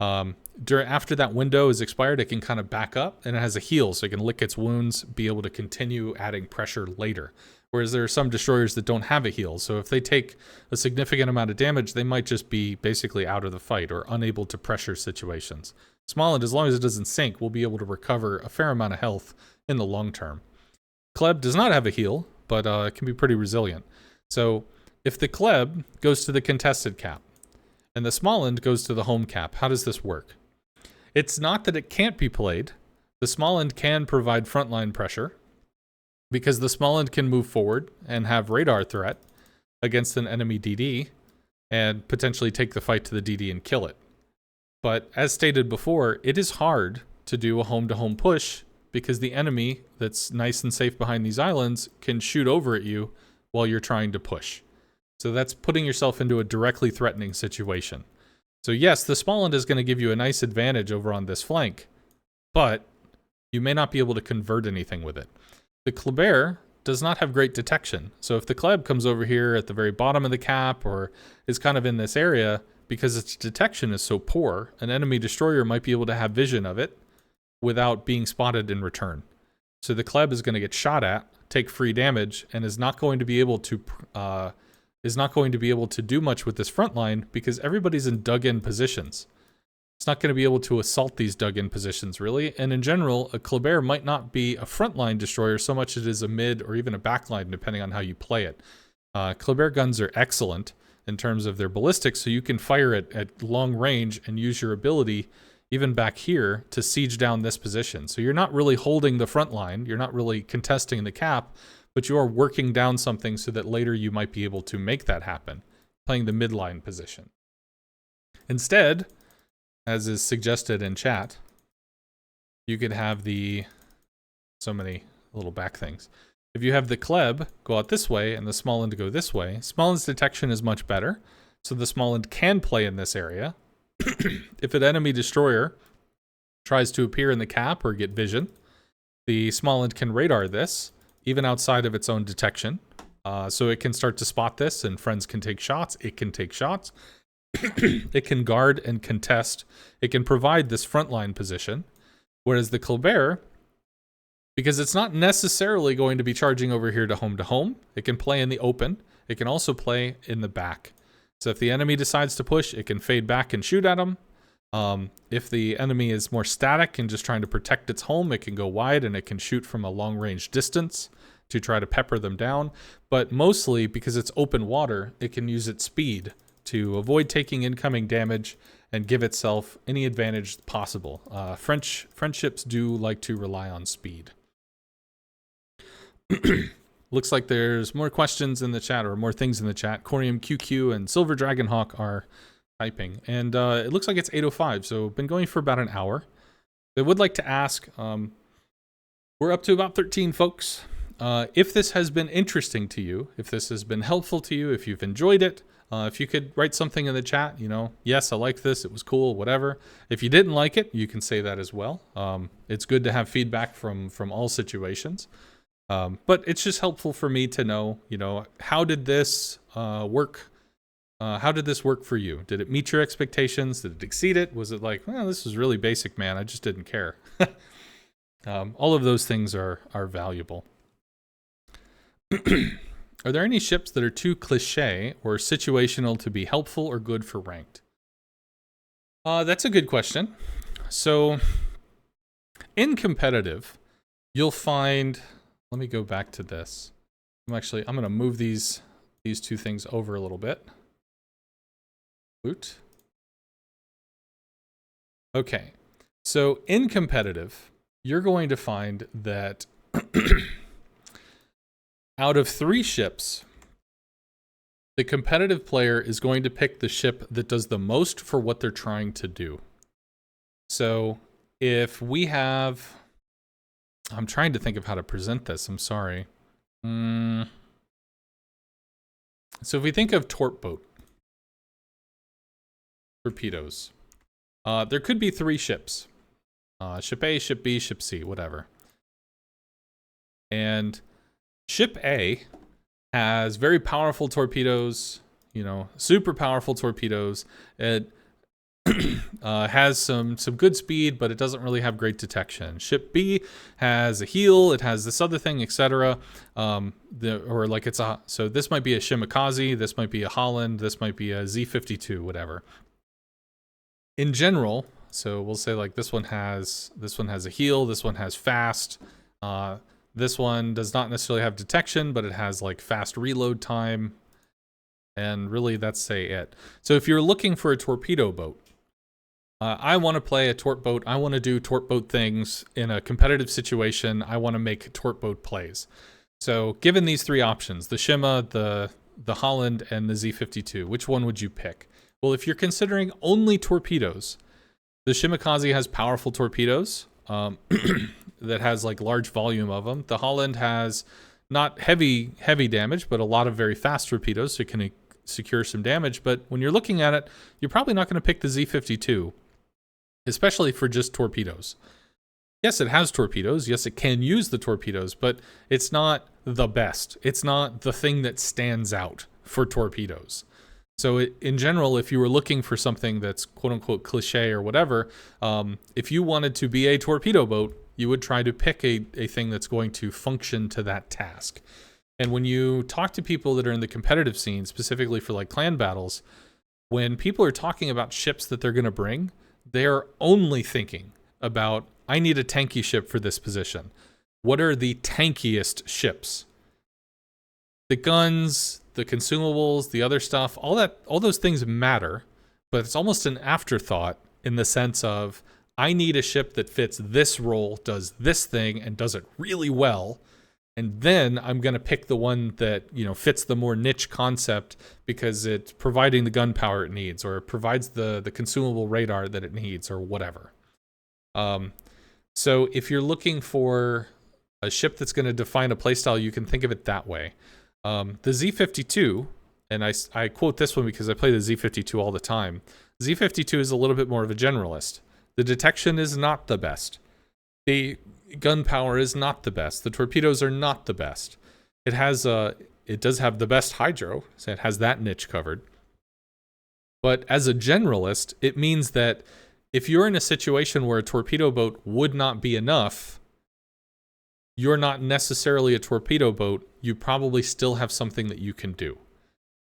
Speaker 1: After that window is expired, it can kind of back up. And it has a heal, so it can lick its wounds, be able to continue adding pressure later. Whereas there are some destroyers that don't have a heal. So if they take a significant amount of damage, they might just be basically out of the fight or unable to pressure situations. Smolensk, as long as it doesn't sink, will be able to recover a fair amount of health in the long term. Kleb does not have a heal, but it can be pretty resilient. So if the Kleb goes to the contested cap and the Smolensk goes to the home cap, how does this work? It's not that it can't be played. The Smolensk can provide frontline pressure because the Smolensk can move forward and have radar threat against an enemy DD and potentially take the fight to the DD and kill it. But as stated before, it is hard to do a home-to-home push because the enemy that's nice and safe behind these islands can shoot over at you while you're trying to push. So that's putting yourself into a directly threatening situation. So yes, the Smolensk is going to give you a nice advantage over on this flank, but you may not be able to convert anything with it. The Kleber does not have great detection. So if the Kleb comes over here at the very bottom of the cap or is kind of in this area, because its detection is so poor, an enemy destroyer might be able to have vision of it without being spotted in return. So the Kleb is going to get shot at, take free damage, and is not going to be able to do much with this front line because everybody's in dug-in positions. It's not going to be able to assault these dug-in positions, really. And in general, a Kleber might not be a frontline destroyer so much as it is a mid or even a backline, depending on how you play it. Kleber guns are excellent in terms of their ballistics, so you can fire it at long range and use your ability, even back here, to siege down this position. So you're not really holding the front line, you're not really contesting the cap, but you are working down something so that later you might be able to make that happen, playing the midline position. Instead, as is suggested in chat, you could have so many little back things. If you have the Kleb go out this way and the Smalland go this way, Smalland's detection is much better, so the Smalland can play in this area. If an enemy destroyer tries to appear in the cap or get vision, the Smalland can radar this, even outside of its own detection. So it can start to spot this, and friends can take shots. It can take shots. It can guard and contest. It can provide this frontline position. Whereas the Colbert, because it's not necessarily going to be charging over here to home, it can play in the open. It can also play in the back. So if the enemy decides to push, it can fade back and shoot at them. If the enemy is more static and just trying to protect its home, it can go wide and it can shoot from a long range distance to try to pepper them down. But mostly because it's open water, it can use its speed to avoid taking incoming damage and give itself any advantage possible. French ships do like to rely on speed. Looks like there's more questions in the chat, or more things in the chat. Corium QQ and Silver Dragonhawk are typing, and it looks like it's 8:05, so been going for about an hour. I would like to ask, we're up to about 13 folks. If this has been interesting to you, if this has been helpful to you, if you've enjoyed it, if you could write something in the chat, yes, I like this, it was cool, whatever. If you didn't like it, you can say that as well. It's good to have feedback from all situations. But it's just helpful for me to know, how did this work? How did this work for you? Did it meet your expectations? Did it exceed it? Was it like, well, this is really basic, man, I just didn't care. All of those things are valuable. Are there any ships that are too cliche or situational to be helpful or good for ranked? That's a good question. So in competitive, you'll find, let me go back to this. I'm going to move these two things over a little bit. Boot. Okay. So in competitive, you're going to find that out of 3 ships, the competitive player is going to pick the ship that does the most for what they're trying to do. So if we have, I'm trying to think of how to present this, I'm sorry. So if we think of torp boat, torpedoes, there could be 3 ships. Ship A, Ship B, Ship C, whatever. And Ship A has very powerful torpedoes, super powerful torpedoes. It has some good speed, but it doesn't really have great detection. Ship B has a heel, it has this other thing, etc. So this might be a Shimakaze, this might be a Holland, this might be a Z-52, whatever. In general, so we'll say like this one has a heel, this one has fast. This one does not necessarily have detection, but it has like fast reload time. And really, that's say it. So if you're looking for a torpedo boat, I want to play a torp boat. I want to do torp boat things in a competitive situation. I want to make torp boat plays. So given these 3 options, the Shima, the Holland, and the Z-52, which one would you pick? Well, if you're considering only torpedoes, the Shimakaze has powerful torpedoes. That has like large volume of them. The Holland has not heavy damage, but a lot of very fast torpedoes, so it can secure some damage. But when you're looking at it, you're probably not going to pick the Z-52, especially for just torpedoes. Yes, it has torpedoes. Yes, it can use the torpedoes, but it's not the best. It's not the thing that stands out for torpedoes. So in general, if you were looking for something that's quote-unquote cliche or whatever, if you wanted to be a torpedo boat, you would try to pick a thing that's going to function to that task. And when you talk to people that are in the competitive scene, specifically for like clan battles, when people are talking about ships that they're going to bring, they're only thinking about, I need a tanky ship for this position. What are the tankiest ships? The guns, the consumables, the other stuff, all those things matter, but it's almost an afterthought in the sense of, I need a ship that fits this role, does this thing, and does it really well. And then I'm going to pick the one that, fits the more niche concept because it's providing the gunpowder it needs, or it provides the consumable radar that it needs, or whatever. So if you're looking for a ship that's going to define a playstyle, you can think of it that way. The Z52, and I quote this one because I play the Z52 all the time. Z52 is a little bit more of a generalist. The detection is not the best. The gun power is not the best. The torpedoes are not the best. It does have the best hydro, so it has that niche covered. But as a generalist, it means that if you're in a situation where a torpedo boat would not be enough, you're not necessarily a torpedo boat. You probably still have something that you can do.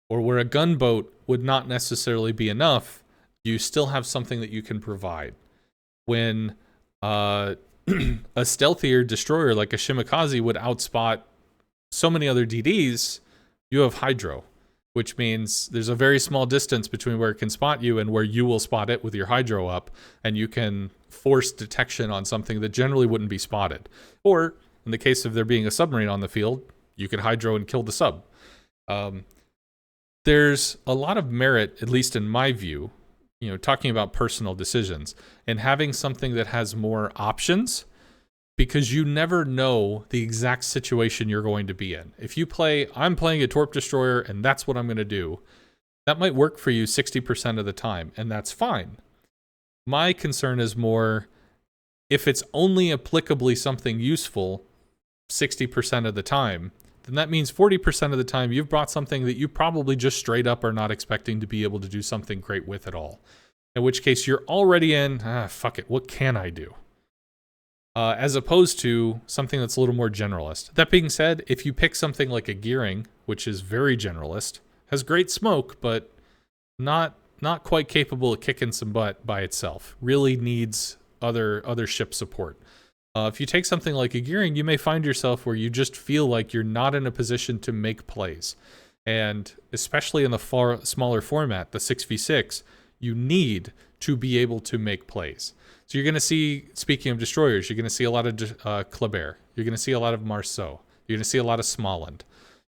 Speaker 1: Or where a gunboat would not necessarily be enough, you still have something that you can provide. When a stealthier destroyer like a Shimakaze would outspot so many other DDs, you have hydro, which means there's a very small distance between where it can spot you and where you will spot it with your hydro up, and you can force detection on something that generally wouldn't be spotted. Or, in the case of there being a submarine on the field, you could hydro and kill the sub. There's a lot of merit, at least in my view, talking about personal decisions, and having something that has more options, because you never know the exact situation you're going to be in. If you I'm playing a Torp Destroyer and that's what I'm going to do, that might work for you 60% of the time, and that's fine. My concern is more, if it's only applicably something useful 60% of the time, then that means 40% of the time you've brought something that you probably just straight up are not expecting to be able to do something great with at all. In which case you're already in, fuck it, what can I do? As opposed to something that's a little more generalist. That being said, if you pick something like a Gearing, which is very generalist, has great smoke, but not quite capable of kicking some butt by itself, really needs other ship support. If you take something like a Gearing, you may find yourself where you just feel like you're not in a position to make plays. And especially in the smaller format, the 6v6, you need to be able to make plays. So you're going to see, speaking of destroyers, you're going to see a lot of Kleber. You're going to see a lot of Marceau. You're going to see a lot of Smoland.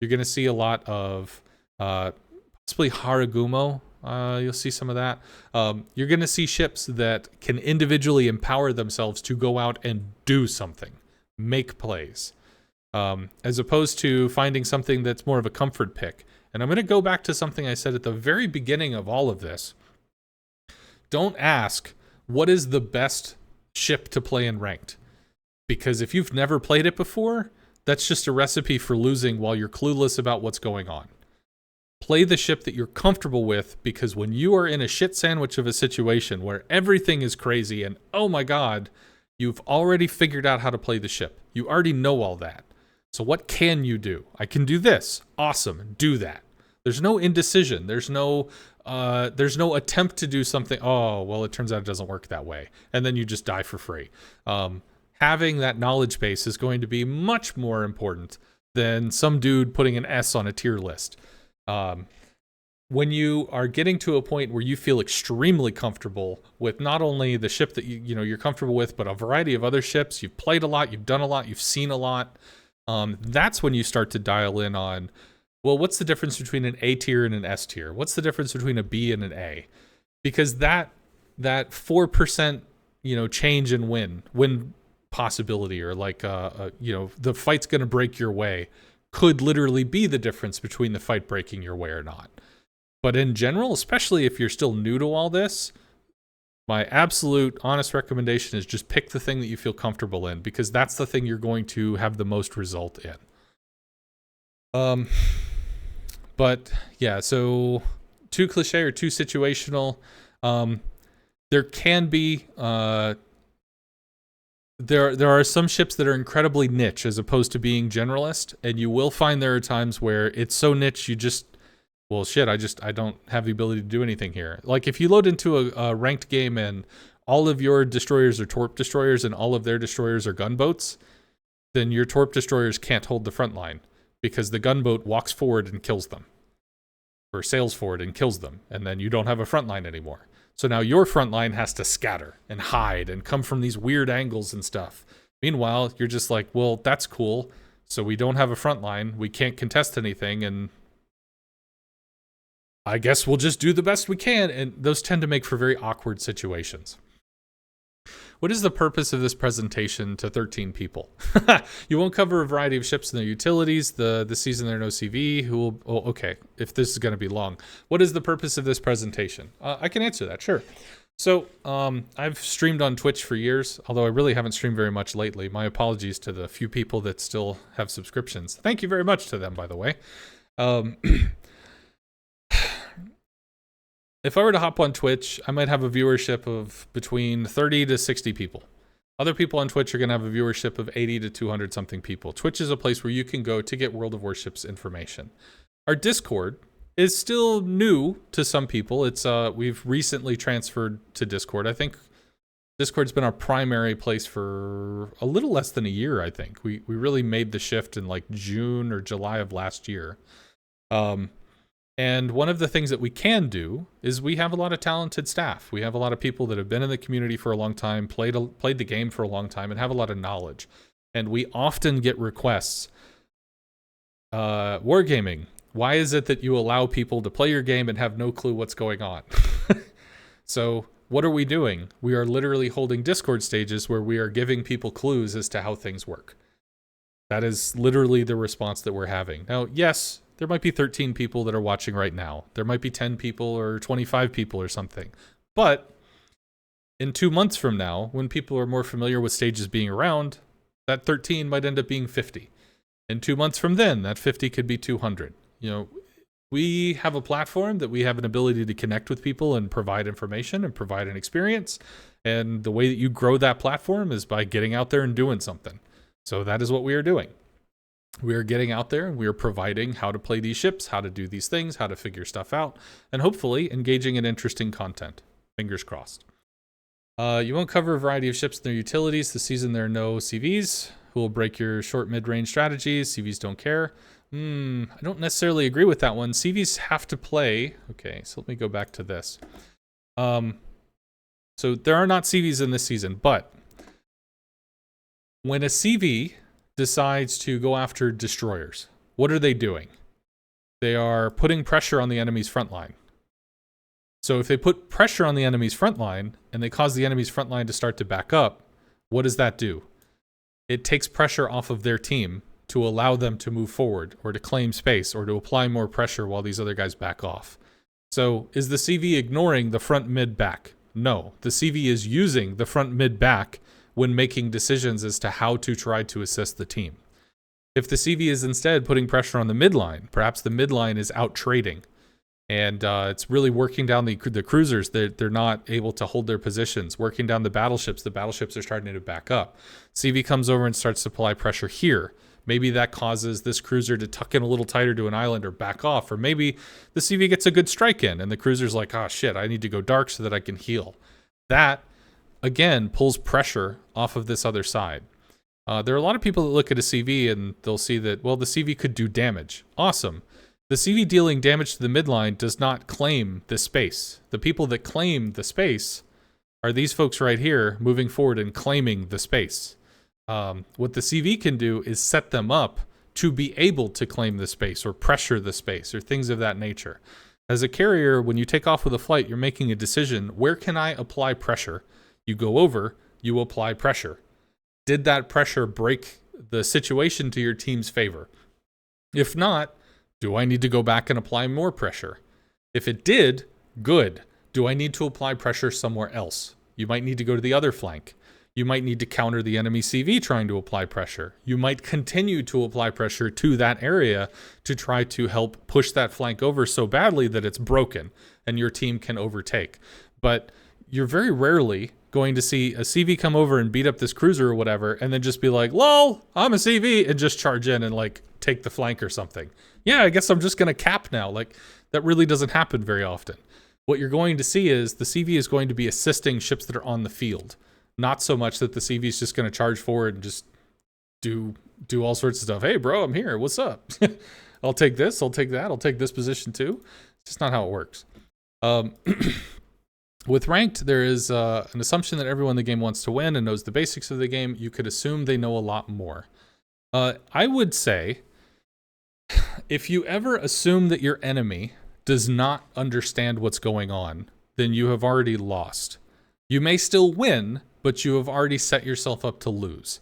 Speaker 1: You're going to see a lot of possibly Haragumo. You'll see some of that. You're going to see ships that can individually empower themselves to go out and do something, make plays, as opposed to finding something that's more of a comfort pick. And I'm going to go back to something I said at the very beginning of all of this. Don't ask, what is the best ship to play in ranked? Because if you've never played it before, that's just a recipe for losing while you're clueless about what's going on. Play the ship that you're comfortable with, because when you are in a shit sandwich of a situation where everything is crazy and, oh my god, you've already figured out how to play the ship. You already know all that. So what can you do? I can do this. Awesome. Do that. There's no indecision. There's no attempt to do something. Oh, well, it turns out it doesn't work that way. And then you just die for free. Having that knowledge base is going to be much more important than some dude putting an S on a tier list. When you are getting to a point where you feel extremely comfortable with not only the ship that you're comfortable with, but a variety of other ships, you've played a lot, you've done a lot, you've seen a lot, that's when you start to dial in on, well, what's the difference between an A tier and an S tier? What's the difference between a B and an A? Because that 4%, change in win possibility, or like, the fight's going to break your way, could literally be the difference between the fight breaking your way or not. But in general, especially if you're still new to all this, my absolute honest recommendation is just pick the thing that you feel comfortable in, because that's the thing you're going to have the most result in. But yeah, so too cliche or too situational. There can be there are some ships that are incredibly niche as opposed to being generalist, and you will find there are times where it's so niche you just, well, shit, I don't have the ability to do anything here. Like if you load into a ranked game and all of your destroyers are Torp Destroyers and all of their destroyers are gunboats, then your Torp Destroyers can't hold the front line, because the gunboat walks forward and kills them, or sails forward and kills them, and then you don't have a front line anymore. So now your front line has to scatter and hide and come from these weird angles and stuff. Meanwhile, you're just like, well, that's cool. So we don't have a front line. We can't contest anything, and I guess we'll just do the best we can. And those tend to make for very awkward situations. What is the purpose of this presentation to 13 people? You won't cover a variety of ships and their utilities. This season there are no CV. Who will? Oh, okay. If this is going to be long, what is the purpose of this presentation? I can answer that. Sure. So I've streamed on Twitch for years, although I really haven't streamed very much lately. My apologies to the few people that still have subscriptions. Thank you very much to them, by the way. If I were to hop on Twitch, I might have a viewership of between 30 to 60 people. Other people on Twitch are going to have a viewership of 80 to 200 something people. Twitch is a place where you can go to get World of Warships information. Our Discord is still new to some people. It's we've recently transferred to Discord. I think Discord's been our primary place for a little less than a year, I think. We really made the shift in like June or July of last year. And one of the things that we can do is we have a lot of talented staff. We have a lot of people that have been in the community for a long time, played the game for a long time, and have a lot of knowledge. And we often get requests. Wargaming, why is it that you allow people to play your game and have no clue what's going on? So what are we doing? We are literally holding Discord stages where we are giving people clues as to how things work. That is literally the response that we're having. Now, yes, there might be 13 people that are watching right now. There might be 10 people or 25 people or something. But in 2 months from now, when people are more familiar with stages being around, that 13 might end up being 50. In 2 months from then, that 50 could be 200. You know, we have a platform that we have an ability to connect with people and provide information and provide an experience. And the way that you grow that platform is by getting out there and doing something. So that is what we are doing. We are getting out there and we are providing how to play these ships, how to do these things, how to figure stuff out, and hopefully engaging in interesting content. Fingers crossed. You won't cover a variety of ships and their utilities. This season there are no CVs who will break your short mid-range strategies. CVs don't care. I don't necessarily agree with that one. CVs have to play. Okay, so let me go back to this. So there are not CVs in this season, but when a CV decides to go after destroyers, what are they doing? They are putting pressure on the enemy's front line. So if they put pressure on the enemy's front line and they cause the enemy's front line to start to back up, what does that do? It takes pressure off of their team to allow them to move forward or to claim space or to apply more pressure while these other guys back off. So is the CV ignoring the front mid back? No, the CV is using the front mid back when making decisions as to how to try to assist the team. If the CV is instead putting pressure on the midline, perhaps the midline is out trading, and it's really working down the cruisers. They're not able to hold their positions. Working down the battleships are starting to back up. CV comes over and starts to apply pressure here. Maybe that causes this cruiser to tuck in a little tighter to an island or back off, or maybe the CV gets a good strike in, and the cruiser's like, oh shit, I need to go dark so that I can heal. That again pulls pressure off of this other side. There are a lot of people that look at a CV and they'll see that, well, the CV could do damage. Awesome. The CV dealing damage to the midline does not claim the space. The people that claim the space are these folks right here moving forward and claiming the space. What the CV can do is set them up to be able to claim the space or pressure the space or things of that nature. As a carrier, when you take off with a flight, you're making a decision. Where can I apply pressure? You go over, you apply pressure. Did that pressure break the situation to your team's favor? If not, do I need to go back and apply more pressure? If it did, good. Do I need to apply pressure somewhere else? You might need to go to the other flank. You might need to counter the enemy CV trying to apply pressure. You might continue to apply pressure to that area to try to help push that flank over so badly that it's broken and your team can overtake. But you're very rarely going to see a CV come over and beat up this cruiser or whatever and then just be like, lol, I'm a CV, and just charge in and like take the flank or something. Yeah, I guess I'm just going to cap now. Like, that really doesn't happen very often. What you're going to see is the CV is going to be assisting ships that are on the field. Not so much that the CV is just going to charge forward and just do all sorts of stuff. Hey, bro, I'm here. What's up? I'll take this. I'll take that. I'll take this position too. It's just not how it works. With ranked, there is an assumption that everyone in the game wants to win and knows the basics of the game. You could assume they know a lot more. I would say, if you ever assume that your enemy does not understand what's going on, then you have already lost. You may still win, but you have already set yourself up to lose.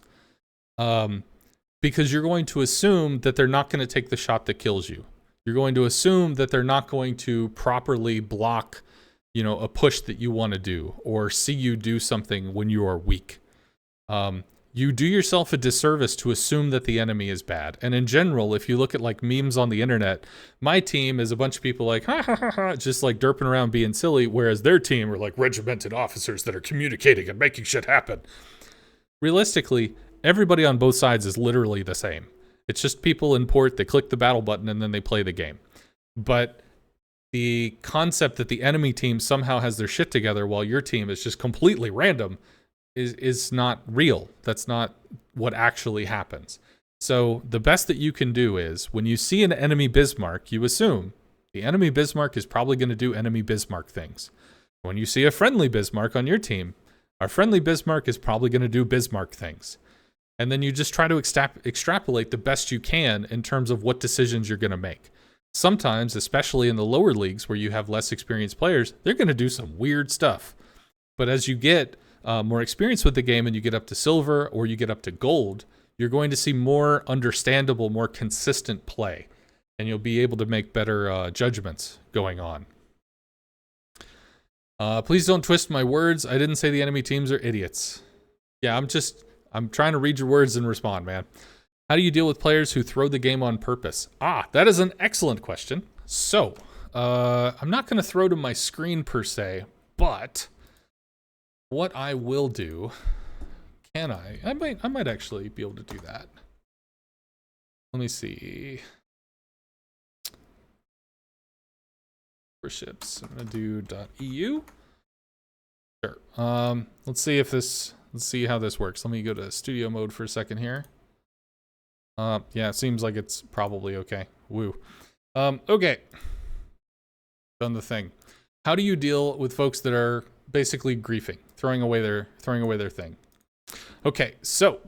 Speaker 1: Because you're going to assume that they're not going to take the shot that kills you. You're going to assume that they're not going to properly block, a push that you want to do, or see you do something when you are weak. You do yourself a disservice to assume that the enemy is bad. And in general, if you look at like memes on the internet, my team is a bunch of people like, ha ha ha ha, just like derping around being silly, whereas their team are like regimented officers that are communicating and making shit happen. Realistically, everybody on both sides is literally the same. It's just people in port, they click the battle button and then they play the game. But the concept that the enemy team somehow has their shit together while your team is just completely random is not real. That's not what actually happens. So the best that you can do is when you see an enemy Bismarck, you assume the enemy Bismarck is probably going to do enemy Bismarck things. When you see a friendly Bismarck on your team, our friendly Bismarck is probably going to do Bismarck things. And then you just try to extrapolate the best you can in terms of what decisions you're going to make. Sometimes, especially in the lower leagues where you have less experienced players, they're going to do some weird stuff. But as you get more experience with the game and you get up to silver or you get up to gold, you're going to see more understandable, more consistent play. And you'll be able to make better judgments going on. Please don't twist my words. I didn't say the enemy teams are idiots. Yeah, I'm trying to read your words and respond, man. How do you deal with players who throw the game on purpose? That is an excellent question. So, I'm not going to throw to my screen per se, but what I will do, I might actually be able to do that. Let me see. Ships. I'm going to do .eu. Sure. Let's see how this works. Let me go to studio mode for a second here. Yeah, it seems like it's probably okay. Woo. Okay. Done the thing. How do you deal with folks that are basically griefing, throwing away their thing? Okay, so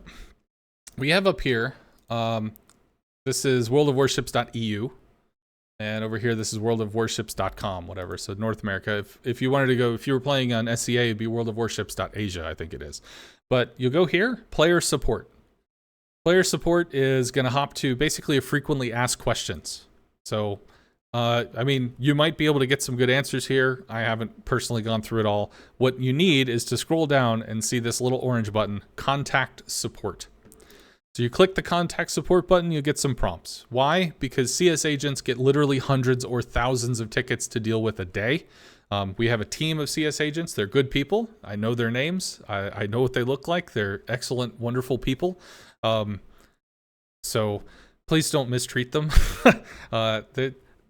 Speaker 1: we have up here, this is worldofwarships.eu, and over here this is worldofwarships.com, whatever. So North America. If you wanted to go, if you were playing on SCA, it'd be worldofwarships.asia, I think it is. But you'll go here, player support. Player support is going to hop to basically a frequently asked questions. So, I mean, you might be able to get some good answers here. I haven't personally gone through it all. What you need is to scroll down and see this little orange button, Contact Support. So you click the Contact Support button, you'll get some prompts. Why? Because CS agents get literally hundreds or thousands of tickets to deal with a day. We have a team of CS agents. They're good people. I know their names. I know what they look like. They're excellent, wonderful people. So please don't mistreat them.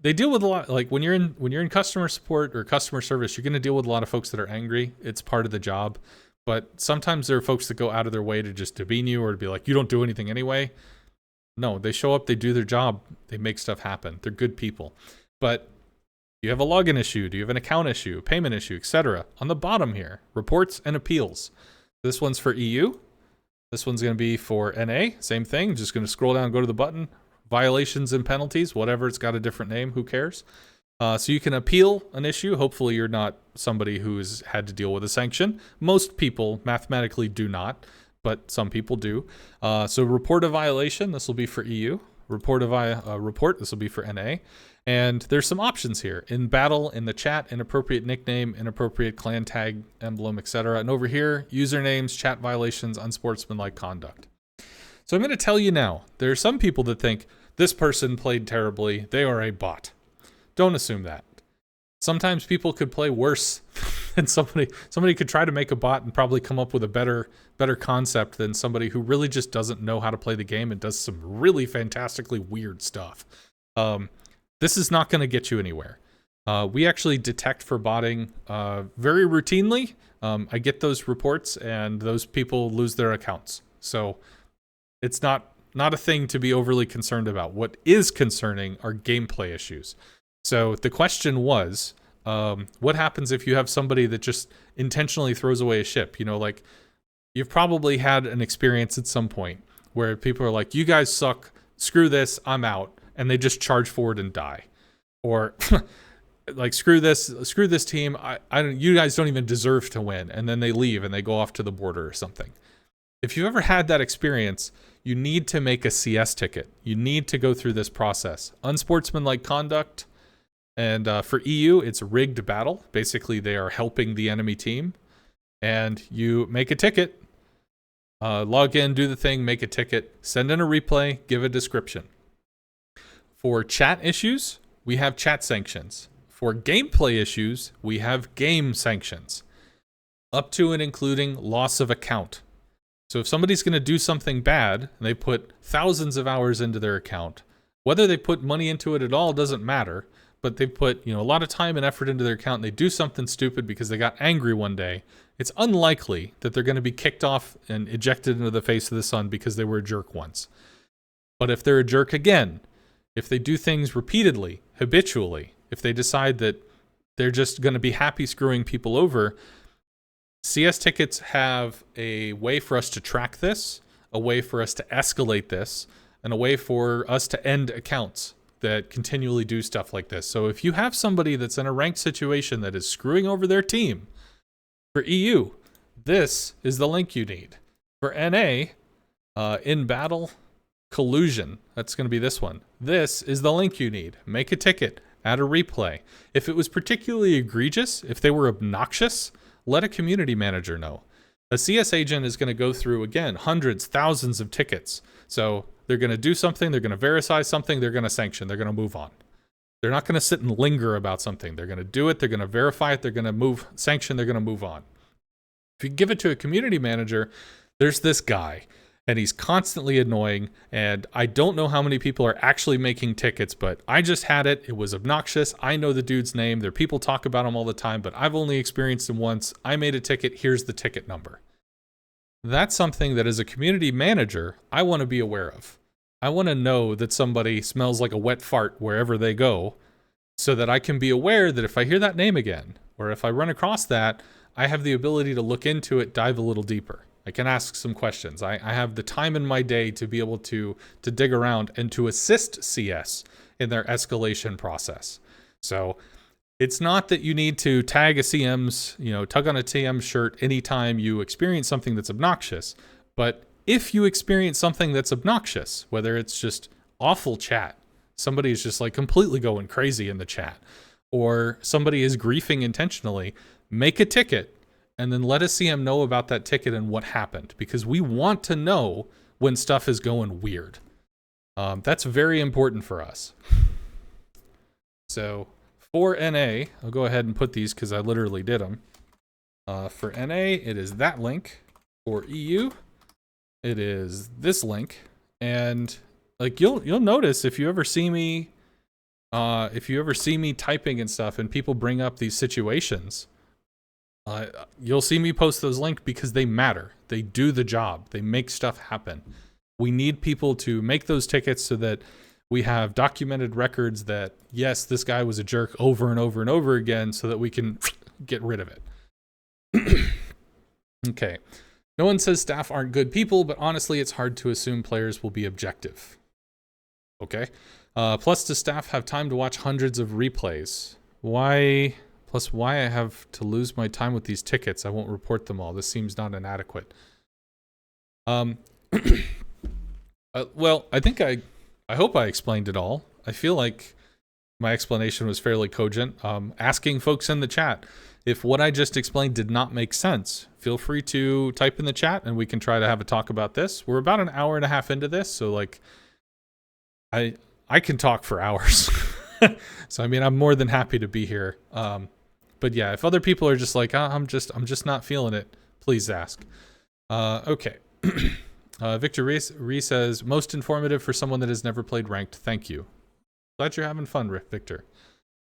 Speaker 1: They deal with a lot, like when you're in customer support or customer service, you're going to deal with a lot of folks that are angry. It's part of the job. But sometimes there are folks that go out of their way to just demean you or to be like, you don't do anything anyway. No, they show up, they do their job, they make stuff happen. They're good people. But you have a login issue, do you have an account issue, a payment issue, etc. On the bottom here, reports and appeals. This one's for EU. This one's going to be for NA. Same thing. Just going to scroll down, go to the button. Violations and penalties, whatever. It's got a different name. Who cares? So you can appeal an issue. Hopefully you're not somebody who's had to deal with a sanction. Most people mathematically do not, but some people do. So report a violation. This will be for EU. Report a report. This will be for NA. And there's some options here. In battle, in the chat, inappropriate nickname, inappropriate clan tag, emblem, etc. And over here, usernames, chat violations, unsportsmanlike conduct. So I'm going to tell you now, there are some people that think this person played terribly. They are a bot. Don't assume that. Sometimes people could play worse than somebody. Somebody could try to make a bot and probably come up with a better concept than somebody who really just doesn't know how to play the game and does some really fantastically weird stuff. This is not going to get you anywhere. We actually detect for botting very routinely. I get those reports and those people lose their accounts. So it's not a thing to be overly concerned about. What is concerning are gameplay issues. So the question was, what happens if you have somebody that just intentionally throws away a ship? You know, like you've probably had an experience at some point where people are like, you guys suck, screw this, I'm out. And they just charge forward and die. Or like screw this team. I don't, you guys don't even deserve to win. And then they leave and they go off to the border or something. If you've ever had that experience, you need to make a CS ticket. You need to go through this process. Unsportsmanlike conduct. And for EU, it's rigged battle. Basically, they are helping the enemy team. And you make a ticket. Log in, do the thing, make a ticket, send in a replay, give a description. For chat issues, we have chat sanctions. For gameplay issues, we have game sanctions. Up to and including loss of account. So if somebody's going to do something bad, and they put thousands of hours into their account, whether they put money into it at all doesn't matter, but they put, a lot of time and effort into their account, and they do something stupid because they got angry one day, it's unlikely that they're going to be kicked off and ejected into the face of the sun because they were a jerk once. But if they're a jerk again, if they do things repeatedly, habitually, if they decide that they're just going to be happy screwing people over, CS tickets have a way for us to track this, a way for us to escalate this, and a way for us to end accounts that continually do stuff like this. So if you have somebody that's in a ranked situation that is screwing over their team, for EU, this is the link you need. For NA, in battle, collusion, that's going to be this one. This is the link you need. Make a ticket, add a replay. If it was particularly egregious, if they were obnoxious, let a community manager know. A CS agent is going to go through, again, hundreds, thousands of tickets. So they're going to do something, they're going to verify something, they're going to sanction, they're going to move on. They're not going to sit and linger about something. They're going to do it, they're going to verify it, they're going to sanction, they're going to move on. If you give it to a community manager, there's this guy, and he's constantly annoying, and I don't know how many people are actually making tickets, but I just had it. It was obnoxious. I know the dude's name. There people talk about him all the time, but I've only experienced him once. I made a ticket. Here's the ticket number. That's something that as a community manager, I want to be aware of. I want to know that somebody smells like a wet fart wherever they go, so that I can be aware that if I hear that name again, or if I run across that, I have the ability to look into it, dive a little deeper. I can ask some questions. I have the time in my day to be able to dig around and to assist CS in their escalation process. So it's not that you need to tag a CM's, tug on a TM shirt anytime you experience something that's obnoxious. But if you experience something that's obnoxious, whether it's just awful chat, somebody is just like completely going crazy in the chat, or somebody is griefing intentionally, make a ticket and then let a CM know about that ticket and what happened, because we want to know when stuff is going weird. That's very important for us. So for NA, I'll go ahead and put these because I literally did them. For NA, it is that link. For EU, it is this link. And like you'll notice if you ever see me typing and stuff and people bring up these situations, you'll see me post those links because they matter. They do the job. They make stuff happen. We need people to make those tickets so that we have documented records that, yes, this guy was a jerk over and over and over again, so that we can get rid of it. Okay. No one says staff aren't good people, but honestly, it's hard to assume players will be objective. Okay. Plus, does staff have time to watch hundreds of replays? Why I have to lose my time with these tickets. I won't report them all. This seems not inadequate. Well, I think I hope I explained it all. I feel like my explanation was fairly cogent. Asking folks in the chat, if what I just explained did not make sense, feel free to type in the chat and we can try to have a talk about this. We're about an hour and a half into this, so like I can talk for hours. So I mean, I'm more than happy to be here. But yeah, if other people are just like, I'm just not feeling it, please ask. Okay. Victor Reese says, most informative for someone that has never played ranked. Thank you. Glad you're having fun, Victor.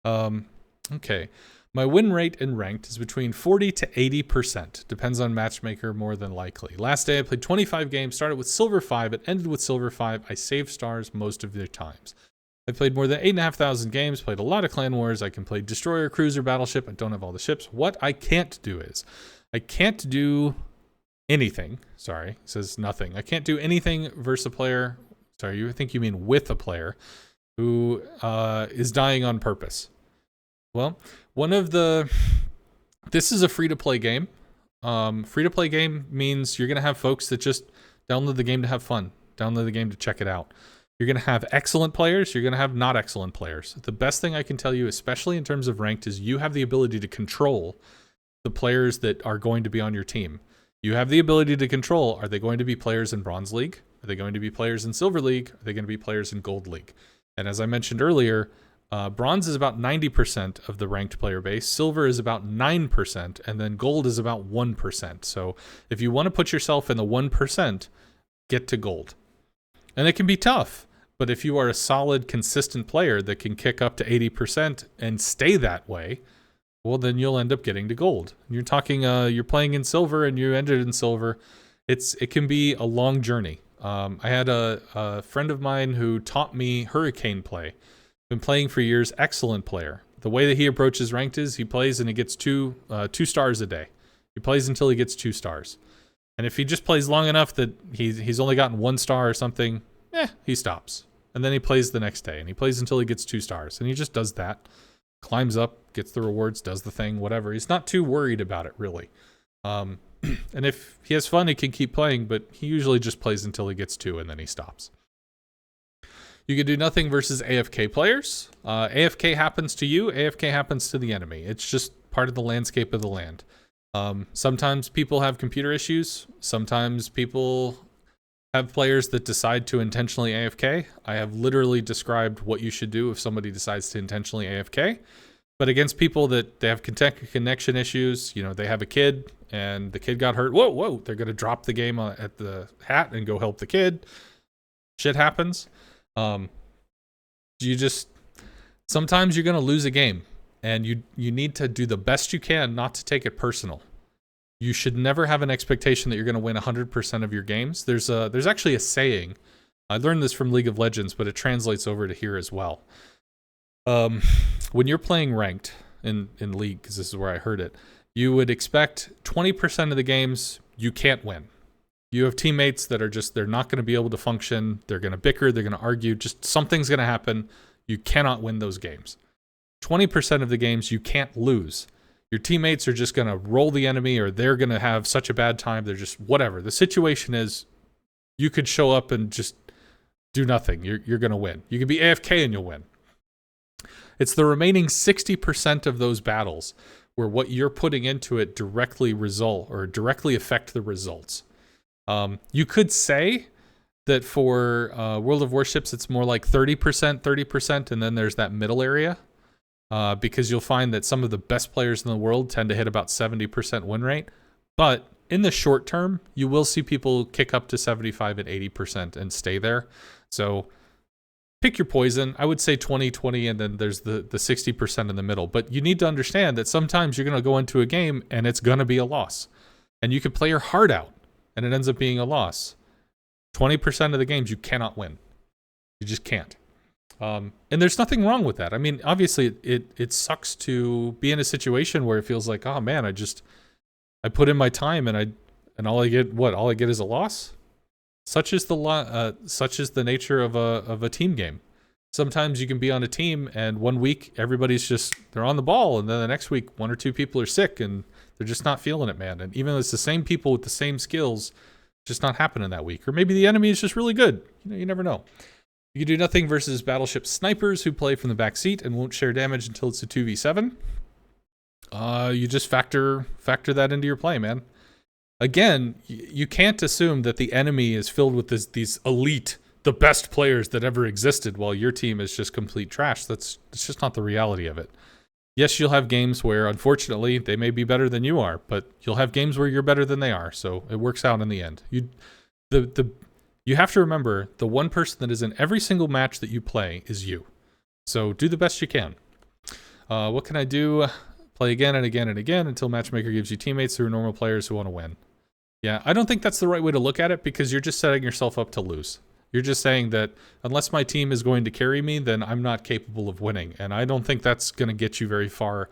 Speaker 1: Okay. My win rate in ranked is between 40 to 80%. Depends on matchmaker more than likely. Last day I played 25 games, started with silver 5, it ended with silver 5. I saved stars most of the times. I played more than 8,500 games, played a lot of clan wars. I can play destroyer, cruiser, battleship. I don't have all the ships. What I can't do is, I can't do anything. Sorry, it says nothing. I can't do anything versus a player. Sorry, you think you mean with a player who is dying on purpose. Well, one of the this is a free-to-play game. Free-to-play game means you're going to have folks that just download the game to have fun, download the game to check it out. You're going to have excellent players, you're going to have not excellent players. The best thing I can tell you, especially in terms of ranked, is you have the ability to control the players that are going to be on your team. You have the ability to control, are they going to be players in Bronze League? Are they going to be players in Silver League? Are they going to be players in Gold League? And as I mentioned earlier, Bronze is about 90% of the ranked player base, Silver is about 9%, and then Gold is about 1%. So if you want to put yourself in the 1%, get to Gold. And it can be tough, but if you are a solid, consistent player that can kick up to 80% and stay that way, well, then you'll end up getting to Gold. You're talking, you're playing in Silver and you ended in Silver. It can be a long journey. I had a friend of mine who taught me Hurricane play. Been playing for years, excellent player. The way that he approaches ranked is he plays and he gets two stars a day. He plays until he gets 2 stars. And if he just plays long enough that he's only gotten 1 star or something, he stops. And then he plays the next day and he plays until he gets 2 stars. And he just does that. Climbs up, gets the rewards, does the thing, whatever. He's not too worried about it, really. And if he has fun, he can keep playing, but he usually just plays until he gets 2 and then he stops. You can do nothing versus AFK players. AFK happens to you, AFK happens to the enemy. It's just part of the landscape of the land. Sometimes people have computer issues. Sometimes people have players that decide to intentionally AFK. I have literally described what you should do if somebody decides to intentionally AFK. But against people that they have connection issues, they have a kid and the kid got hurt. Whoa, they're going to drop the game at the hat and go help the kid. Shit happens. Sometimes you're going to lose a game and you need to do the best you can not to take it personal. You should never have an expectation that you're going to win 100% of your games. There's actually a saying. I learned this from League of Legends, but it translates over to here as well. When you're playing ranked in League, because this is where I heard it, you would expect 20% of the games you can't win. You have teammates that are they're not going to be able to function. They're going to bicker. They're going to argue. Just something's going to happen. You cannot win those games. 20% of the games you can't lose. Your teammates are just going to roll the enemy or they're going to have such a bad time. They're just whatever. The situation is you could show up and just do nothing. You're going to win. You could be AFK and you'll win. It's the remaining 60% of those battles where what you're putting into it directly affect the results. You could say that for World of Warships, it's more like 30%, and then there's that middle area. Because you'll find that some of the best players in the world tend to hit about 70% win rate. But in the short term, you will see people kick up to 75 and 80% and stay there. So pick your poison. I would say 20, and then there's the 60% in the middle. But you need to understand that sometimes you're going to go into a game and it's going to be a loss. And you could play your heart out and it ends up being a loss. 20% of the games you cannot win. You just can't. And there's nothing wrong with that. I mean, obviously it sucks to be in a situation where it feels like, oh man, I put in my time and all I get is a loss. Such is the nature of a team game. Sometimes you can be on a team and one week everybody's they're on the ball, and then the next week 1 or 2 people are sick and they're just not feeling it, man. And even though it's the same people with the same skills, just not happening that week. Or maybe the enemy is just really good. You never know. You can do nothing versus battleship snipers who play from the back seat and won't share damage until it's a 2v7. You just factor that into your play, man. Again, you can't assume that the enemy is filled with these elite, the best players that ever existed, while your team is just complete trash. It's just not the reality of it. Yes, you'll have games where, unfortunately, they may be better than you are, but you'll have games where you're better than they are, so it works out in the end. You have to remember, the one person that is in every single match that you play is you. So do the best you can. What can I do? Play again and again and again until Matchmaker gives you teammates who are normal players who want to win. Yeah, I don't think that's the right way to look at it, because you're just setting yourself up to lose. You're just saying that unless my team is going to carry me, then I'm not capable of winning. And I don't think that's going to get you very far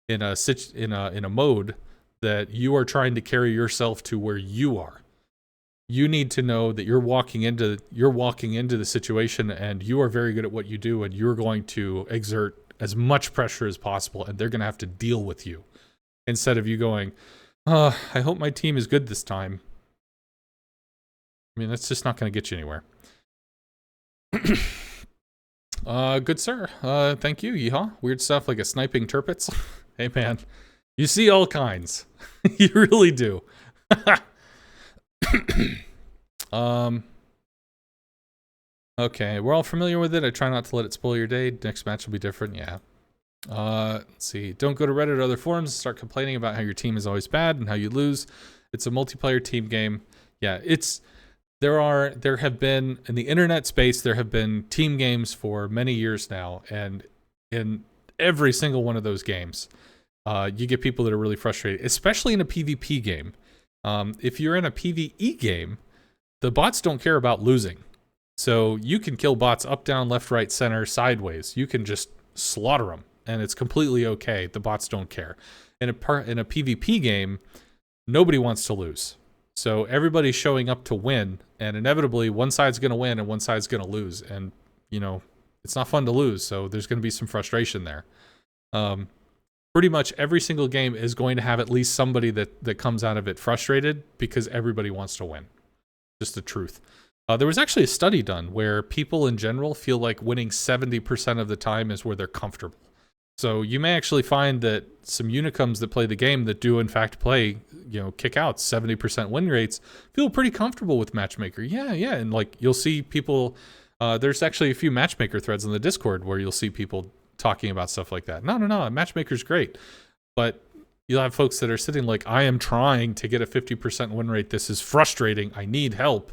Speaker 1: in a mode that you are trying to carry yourself to where you are. You need to know that you're walking into the situation and you are very good at what you do, and you're going to exert as much pressure as possible, and they're going to have to deal with you. Instead of you going, I hope my team is good this time. I mean, that's just not going to get you anywhere. Good sir. Thank you, Yeehaw. Weird stuff like a sniping Tirpitz. Hey, man. You see all kinds. You really do. Okay, we're all familiar with it. I try not to let it spoil your day. Next match will be different. Yeah. Let's see. Don't go to Reddit or other forums and start complaining about how your team is always bad and how you lose. It's a multiplayer team game. Yeah, there have been, in the internet space, there have been team games for many years now, and in every single one of those games, you get people that are really frustrated, especially in a PvP game. If you're in a PvE game, the bots don't care about losing. So you can kill bots up, down, left, right, center, sideways. You can just slaughter them, and it's completely okay. The bots don't care. In a PvP game, nobody wants to lose. So everybody's showing up to win, and inevitably one side's going to win and one side's going to lose. And, you know, it's not fun to lose, so there's going to be some frustration there. Pretty much every single game is going to have at least somebody that comes out of it frustrated because everybody wants to win. Just the truth. There was actually a study done where people in general feel like winning 70% of the time is where they're comfortable. So you may actually find that some unicums that play the game that do in fact play, you know, kick out 70% win rates feel pretty comfortable with Matchmaker. Yeah, and like you'll see people, there's actually a few Matchmaker threads on the Discord where you'll see people talking about stuff like that. No, Matchmaker's great. But you'll have folks that are sitting like, I am trying to get a 50% win rate. This is frustrating. I need help.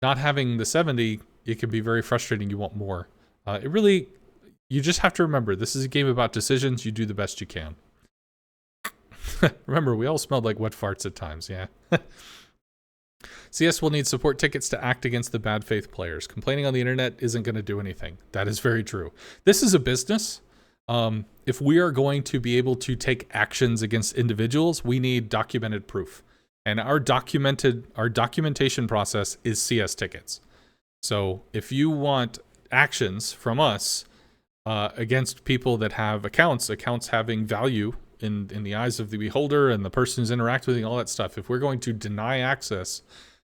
Speaker 1: Not having the 70, it can be very frustrating. You want more. You just have to remember, this is a game about decisions. You do the best you can. Remember, we all smelled like wet farts at times, yeah. CS will need support tickets to act against the bad faith players. Complaining on the internet isn't going to do anything. That is very true. This is a business. If we are going to be able to take actions against individuals, we need documented proof. And our documentation process is CS tickets. So if you want actions from us against people that have accounts having value in the eyes of the beholder and the person who's interacting with all that stuff, if we're going to deny access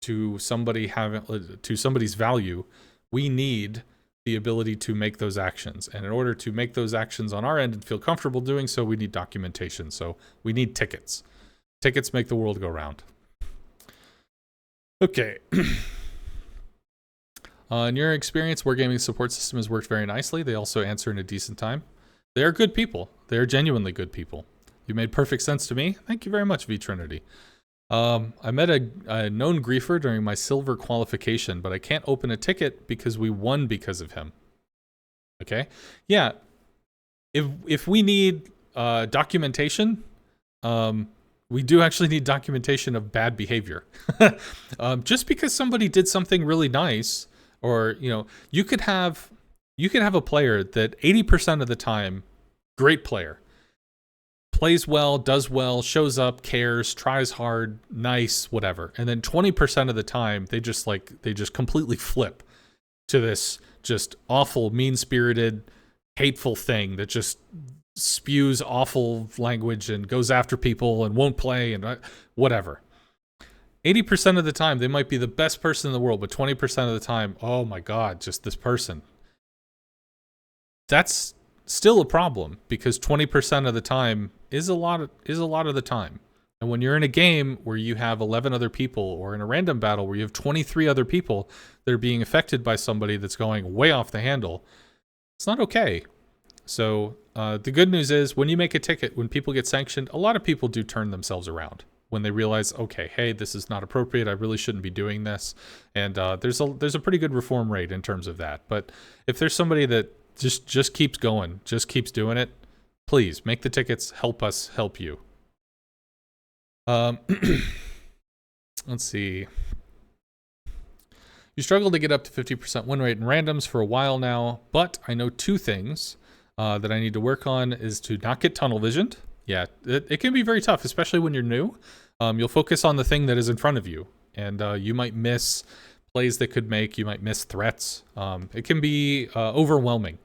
Speaker 1: to somebody's value, we need the ability to make those actions. And in order to make those actions on our end and feel comfortable doing so, we need documentation. So we need tickets. Tickets make the world go round. Okay. In your experience, Wargaming's support system has worked very nicely. They also answer in a decent time. They are good people. They are genuinely good people. You made perfect sense to me. Thank you very much, V-Trinity. I met a known griefer during my silver qualification, but I can't open a ticket because we won because of him. Okay? Yeah. If we need documentation, we do actually need documentation of bad behavior. Just because somebody did something really nice, or, you know, you could have a player that 80% of the time, great player, plays well, does well, shows up, cares, tries hard, nice, whatever. And then 20% of the time, they just completely flip to this just awful, mean-spirited, hateful thing that just spews awful language and goes after people and won't play and whatever. 80% of the time, they might be the best person in the world, but 20% of the time, oh my God, just this person. That's still a problem because 20% of the time is a lot of the time. And when you're in a game where you have 11 other people, or in a random battle where you have 23 other people that are being affected by somebody that's going way off the handle, it's not okay. So the good news is when you make a ticket, when people get sanctioned, a lot of people do turn themselves around when they realize, okay, hey, this is not appropriate. I really shouldn't be doing this. And there's a pretty good reform rate in terms of that. But if there's somebody that just keeps going, just keeps doing it, please make the tickets, help us help you. Let's see. You struggled to get up to 50% win rate in randoms for a while now, but I know two things that I need to work on is to not get tunnel visioned. Yeah, it can be very tough, especially when you're new. You'll focus on the thing that is in front of you, and you might miss plays that could make, you might miss threats. It can be overwhelming.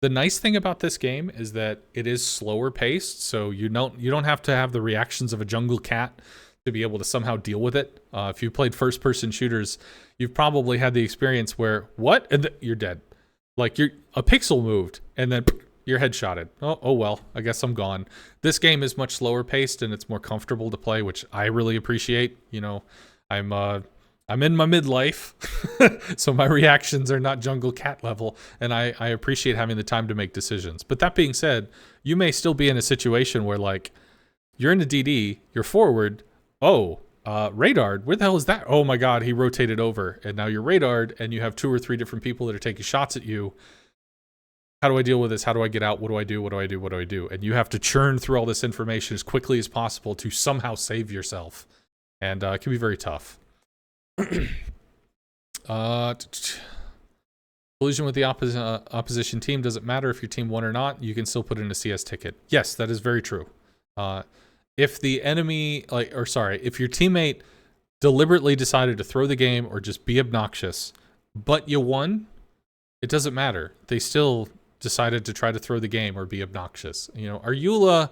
Speaker 1: The nice thing about this game is that it is slower paced, so you don't have to have the reactions of a jungle cat to be able to somehow deal with it. If you played first person shooters, you've probably had the experience where what and you're dead, like a pixel moved and then you're headshotted. Oh well, I guess I'm gone. This game is much slower paced and it's more comfortable to play, which I really appreciate. You know, I'm in my midlife, so my reactions are not jungle cat level, and I appreciate having the time to make decisions. But that being said, you may still be in a situation where, like, you're in a DD, you're forward, radared, where the hell is that? Oh my god, he rotated over, and now you're radared, and you have 2 or 3 different people that are taking shots at you. How do I deal with this? How do I get out? What do I do? What do I do? What do I do? And you have to churn through all this information as quickly as possible to somehow save yourself. And it can be very tough. Collusion with the opposition team doesn't matter if your team won or not. You can still put in a CS ticket. Yes, that is very true. If the enemy, if your teammate deliberately decided to throw the game or just be obnoxious, but you won, it doesn't matter. They still decided to try to throw the game or be obnoxious. You know, our EULA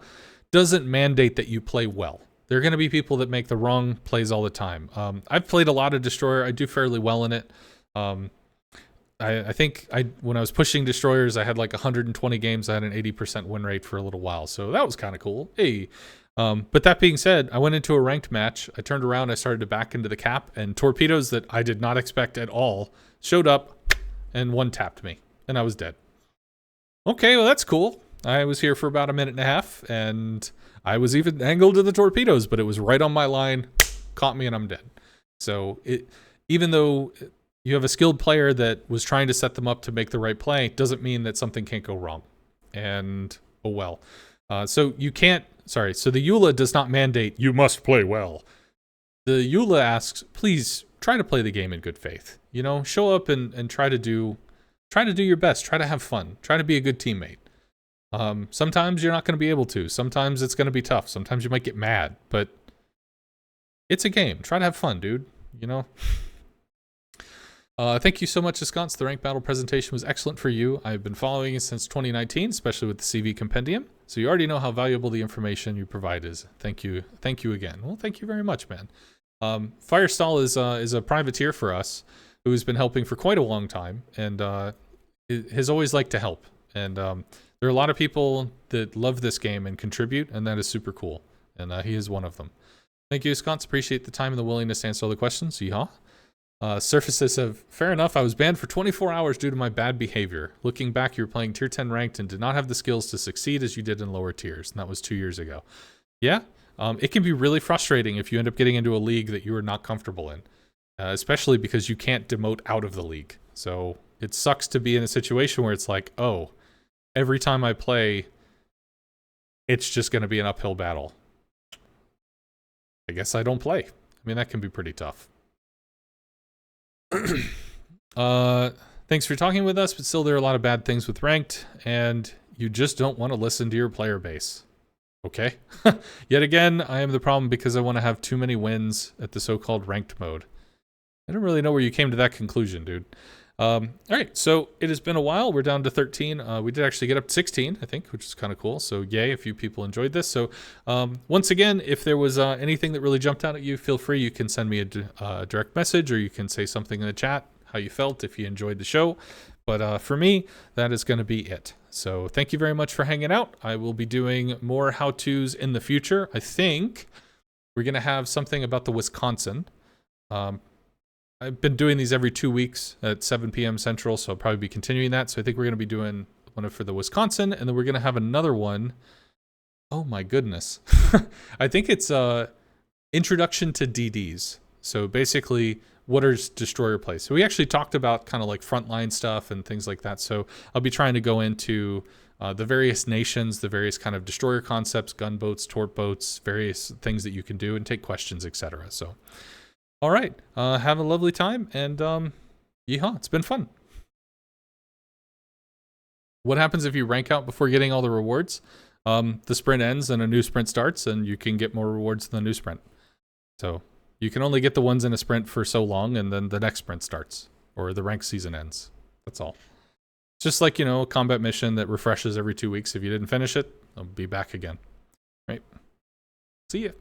Speaker 1: doesn't mandate that you play well. There are going to be people that make the wrong plays all the time. I've played a lot of Destroyer. I do fairly well in it. I think when I was pushing Destroyers, I had like 120 games. I had an 80% win rate for a little while. So that was kind of cool. Hey. But that being said, I went into a ranked match. I turned around. I started to back into the cap. And torpedoes that I did not expect at all showed up and one-tapped me. And I was dead. Okay, well, that's cool. I was here for about a minute and a half. And I was even angled to the torpedoes, but it was right on my line, caught me, and I'm dead. So even though you have a skilled player that was trying to set them up to make the right play, doesn't mean that something can't go wrong. And, oh well. So the EULA does not mandate you must play well. The EULA asks, please try to play the game in good faith. You know, show up and try to do your best. Try to have fun. Try to be a good teammate. Sometimes you're not going to be able to. Sometimes it's going to be tough. Sometimes you might get mad, but it's a game. Try to have fun, dude. You know? Thank you so much, Escance. The Rank Battle presentation was excellent for you. I've been following it since 2019, especially with the CV Compendium. So you already know how valuable the information you provide is. Thank you. Thank you again. Well, thank you very much, man. Firestall is a privateer for us who's been helping for quite a long time and has always liked to help. And there are a lot of people that love this game and contribute, and that is super cool. And he is one of them. Thank you, Escance. Appreciate the time and the willingness to answer all the questions. Yeehaw. Surfaces have, fair enough, I was banned for 24 hours due to my bad behavior. Looking back, you were playing tier 10 ranked and did not have the skills to succeed as you did in lower tiers. And that was 2 years ago. Yeah, it can be really frustrating if you end up getting into a league that you are not comfortable in. Especially because you can't demote out of the league. So it sucks to be in a situation where it's like, oh, every time I play, it's just going to be an uphill battle. I guess I don't play. I mean, that can be pretty tough. Thanks for talking with us, but still there are a lot of bad things with ranked, and you just don't want to listen to your player base. Okay. Yet again, I am the problem because I want to have too many wins at the so-called ranked mode. I don't really know where you came to that conclusion, dude. All right, so it has been a while. We're down to 13. We did actually get up to 16, I think, which is kind of cool. So yay, a few people enjoyed this. So once again, if there was anything that really jumped out at you, feel free. You can send me a direct message, or you can say something in the chat, how you felt, if you enjoyed the show. But for me, that is going to be it. So thank you very much for hanging out. I will be doing more how-tos in the future. I think we're going to have something about the Wisconsin. I've been doing these every 2 weeks at 7 p.m. Central, so I'll probably be continuing that. So I think we're going to be doing one for the Wisconsin, and then we're going to have another one. Oh my goodness. I think it's Introduction to DDs. So basically, what are Destroyer plays? So we actually talked about kind of like frontline stuff and things like that. So I'll be trying to go into the various nations, the various kind of Destroyer concepts, gunboats, torp boats, various things that you can do, and take questions, etc. So... all right, have a lovely time, and yeehaw, it's been fun. What happens if you rank out before getting all the rewards? The sprint ends and a new sprint starts, and you can get more rewards than the new sprint. So you can only get the ones in a sprint for so long, and then the next sprint starts, or the rank season ends. That's all. It's just like, a combat mission that refreshes every 2 weeks. If you didn't finish it, I'll be back again. Right? See ya.